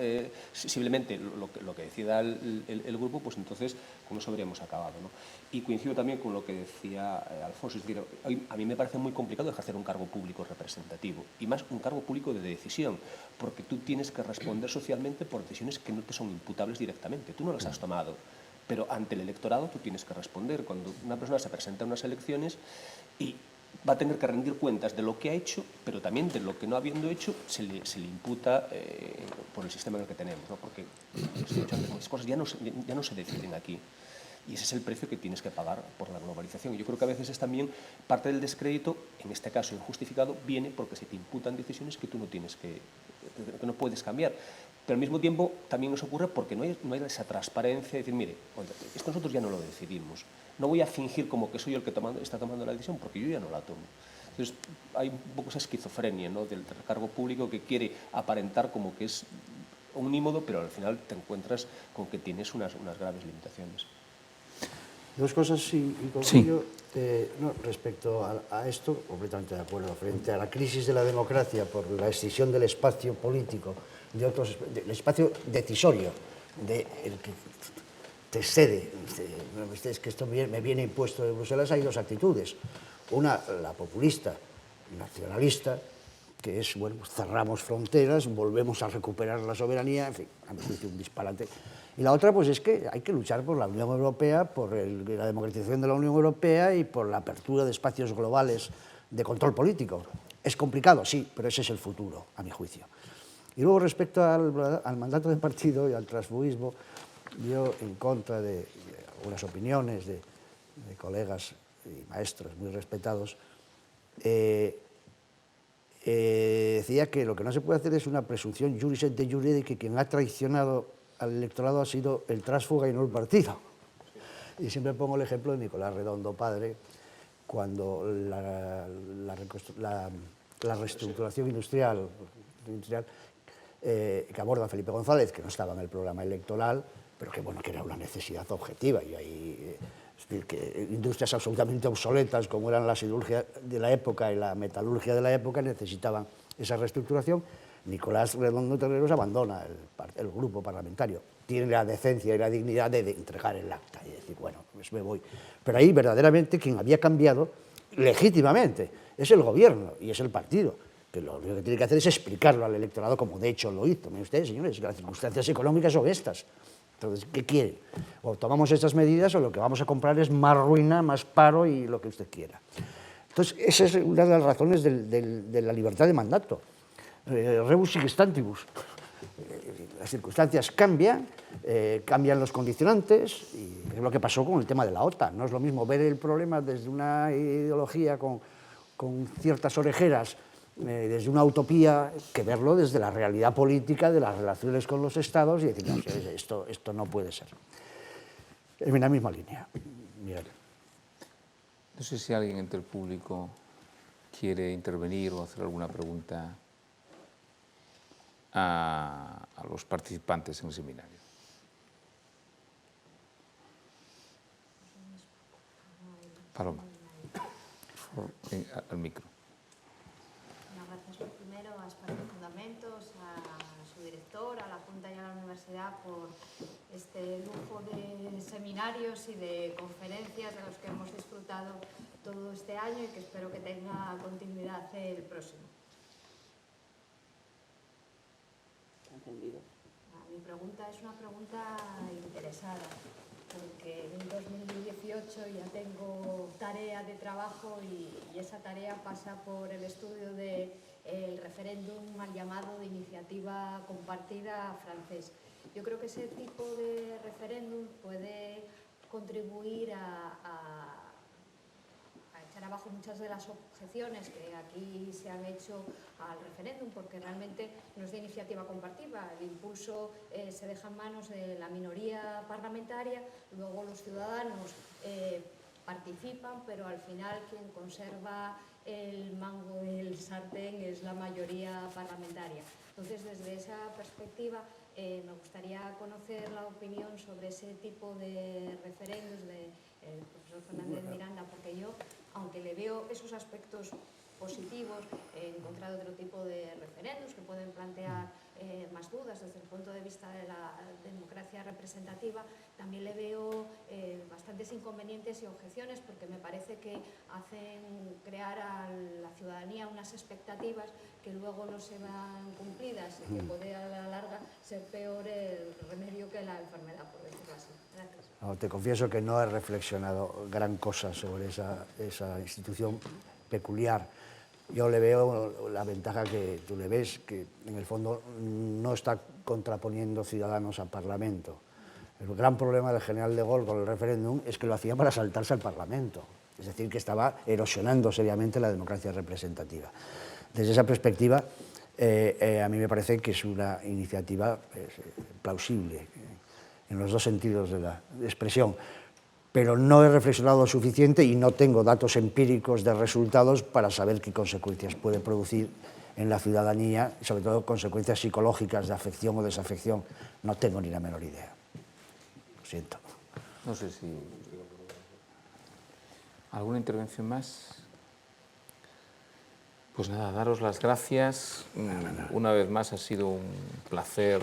S4: simplemente lo que decida el grupo, pues entonces con eso habríamos acabado, ¿no? Y coincido también con lo que decía Alfonso, es decir, a mí me parece muy complicado ejercer un cargo público representativo, y más un cargo público de decisión, porque tú tienes que responder socialmente por decisiones que no te son imputables directamente, tú no las has tomado, pero ante el electorado tú tienes que responder. Cuando una persona se presenta a unas elecciones y va a tener que rendir cuentas de lo que ha hecho, pero también de lo que no habiendo hecho se le imputa por el sistema en el que tenemos, ¿no? Porque, como he dicho antes, muchas cosas ya no se deciden aquí. Y ese es el precio que tienes que pagar por la globalización. Y yo creo que a veces es también parte del descrédito, en este caso injustificado, viene porque se te imputan decisiones que tú no tienes que no puedes cambiar. Pero al mismo tiempo también nos ocurre porque no hay esa transparencia de decir, mire, esto nosotros ya no lo decidimos. No voy a fingir como que soy yo el que está tomando la decisión porque yo ya no la tomo. Entonces hay un poco esa esquizofrenia, ¿no?, del cargo público que quiere aparentar como que es unímodo, pero al final te encuentras con que tienes unas graves limitaciones.
S2: Dos cosas y concluyo. Respecto a esto, completamente de acuerdo. Frente a la crisis de la democracia por la escisión del espacio político, del espacio decisorio, el que te excede, es que esto me viene impuesto de Bruselas, hay dos actitudes. Una, la populista, nacionalista, que es, bueno, cerramos fronteras, volvemos a recuperar la soberanía, en fin, a mi juicio un disparate. Y la otra, pues es que hay que luchar por la Unión Europea, por la democratización de la Unión Europea y por la apertura de espacios globales de control político. Es complicado, sí, pero ese es el futuro, a mi juicio. Y luego, respecto al mandato de partido y al transfugismo, yo, en contra de algunas opiniones de colegas y maestros muy respetados, decía que lo que no se puede hacer es una presunción juris et de jure de que quien ha traicionado al electorado ha sido el tránsfuga y no el partido. Y siempre pongo el ejemplo de Nicolás Redondo, padre, cuando la reestructuración industrial que aborda Felipe González, que no estaba en el programa electoral, pero que, bueno, que era una necesidad objetiva. Y ahí, es decir, que industrias absolutamente obsoletas, como eran la siderurgia de la época y la metalurgia de la época, necesitaban esa reestructuración. Nicolás Redondo Terreros abandona el grupo parlamentario. Tiene la decencia y la dignidad de entregar el acta y decir, bueno, pues me voy. Pero ahí, verdaderamente, quien había cambiado legítimamente es el gobierno y es el partido, que lo único que tiene que hacer es explicarlo al electorado, como de hecho lo hizo. Miren ustedes, señores, que las circunstancias económicas son estas. Entonces, ¿qué quieren? O tomamos estas medidas o lo que vamos a comprar es más ruina, más paro y lo que usted quiera. Entonces, esa es una de las razones de la libertad de mandato. Rebus sic stantibus. Las circunstancias cambian, cambian los condicionantes, y es lo que pasó con el tema de la OTAN. No es lo mismo ver el problema desde una ideología con ciertas orejeras, desde una utopía, que verlo desde la realidad política de las relaciones con los estados y decir, no, esto no puede ser. En la misma línea, Miguel.
S1: No sé si alguien entre el público quiere intervenir o hacer alguna pregunta a los participantes en el seminario. Paloma, al micro.
S5: Gracias lo primero a Espacio Fundamentos, a su director, a la Junta y a la Universidad por este lujo de seminarios y de conferencias de los que hemos disfrutado todo este año y que espero que tenga continuidad el próximo. Mi pregunta es una pregunta interesada, porque en 2018 ya tengo tarea de trabajo y esa tarea pasa por el estudio del referéndum mal llamado de iniciativa compartida francés. Yo creo que ese tipo de referéndum puede contribuir a echar abajo muchas de las objeciones que aquí se han hecho al referéndum, porque realmente no es de iniciativa compartida. El impulso se deja en manos de la minoría parlamentaria, luego los ciudadanos participan, pero al final quien conserva el mango del sartén es la mayoría parlamentaria. Entonces, desde esa perspectiva, me gustaría conocer la opinión sobre ese tipo de referéndums del profesor Fernández Miranda, porque yo, aunque le veo esos aspectos positivos, he encontrado otro tipo de referéndums que pueden plantear más dudas desde el punto de vista de la democracia representativa. También le veo bastantes inconvenientes y objeciones, porque me parece que hacen crear a la ciudadanía unas expectativas que luego no se van cumplidas y que puede a la larga ser peor el remedio que la enfermedad, por decirlo así. Gracias.
S2: No, te confieso que no he reflexionado gran cosa sobre esa institución peculiar. Yo le veo la ventaja que tú le ves, que en el fondo no está contraponiendo ciudadanos al Parlamento. El gran problema del general de Gaulle con el referéndum es que lo hacía para saltarse al Parlamento, es decir, que estaba erosionando seriamente la democracia representativa. Desde esa perspectiva, a mí me parece que es una iniciativa plausible en los dos sentidos de la expresión, pero no he reflexionado lo suficiente y no tengo datos empíricos de resultados para saber qué consecuencias puede producir en la ciudadanía, y sobre todo consecuencias psicológicas de afección o desafección. No tengo ni la menor idea. Lo siento.
S1: No sé si... ¿Alguna intervención más? Pues nada, daros las gracias. Una vez más ha sido un placer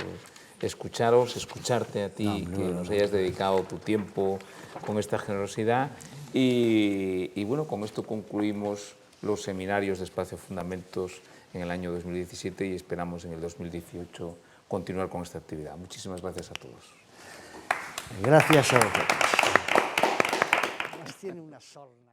S1: escucharos, escucharte a ti, que nos hayas dedicado tu tiempo con esta generosidad. Y bueno, con esto concluimos los seminarios de Espacio Fundamentos en el año 2017 y esperamos en el 2018 continuar con esta actividad. Muchísimas gracias a todos.
S2: Gracias a vosotros. Tiene una sorna.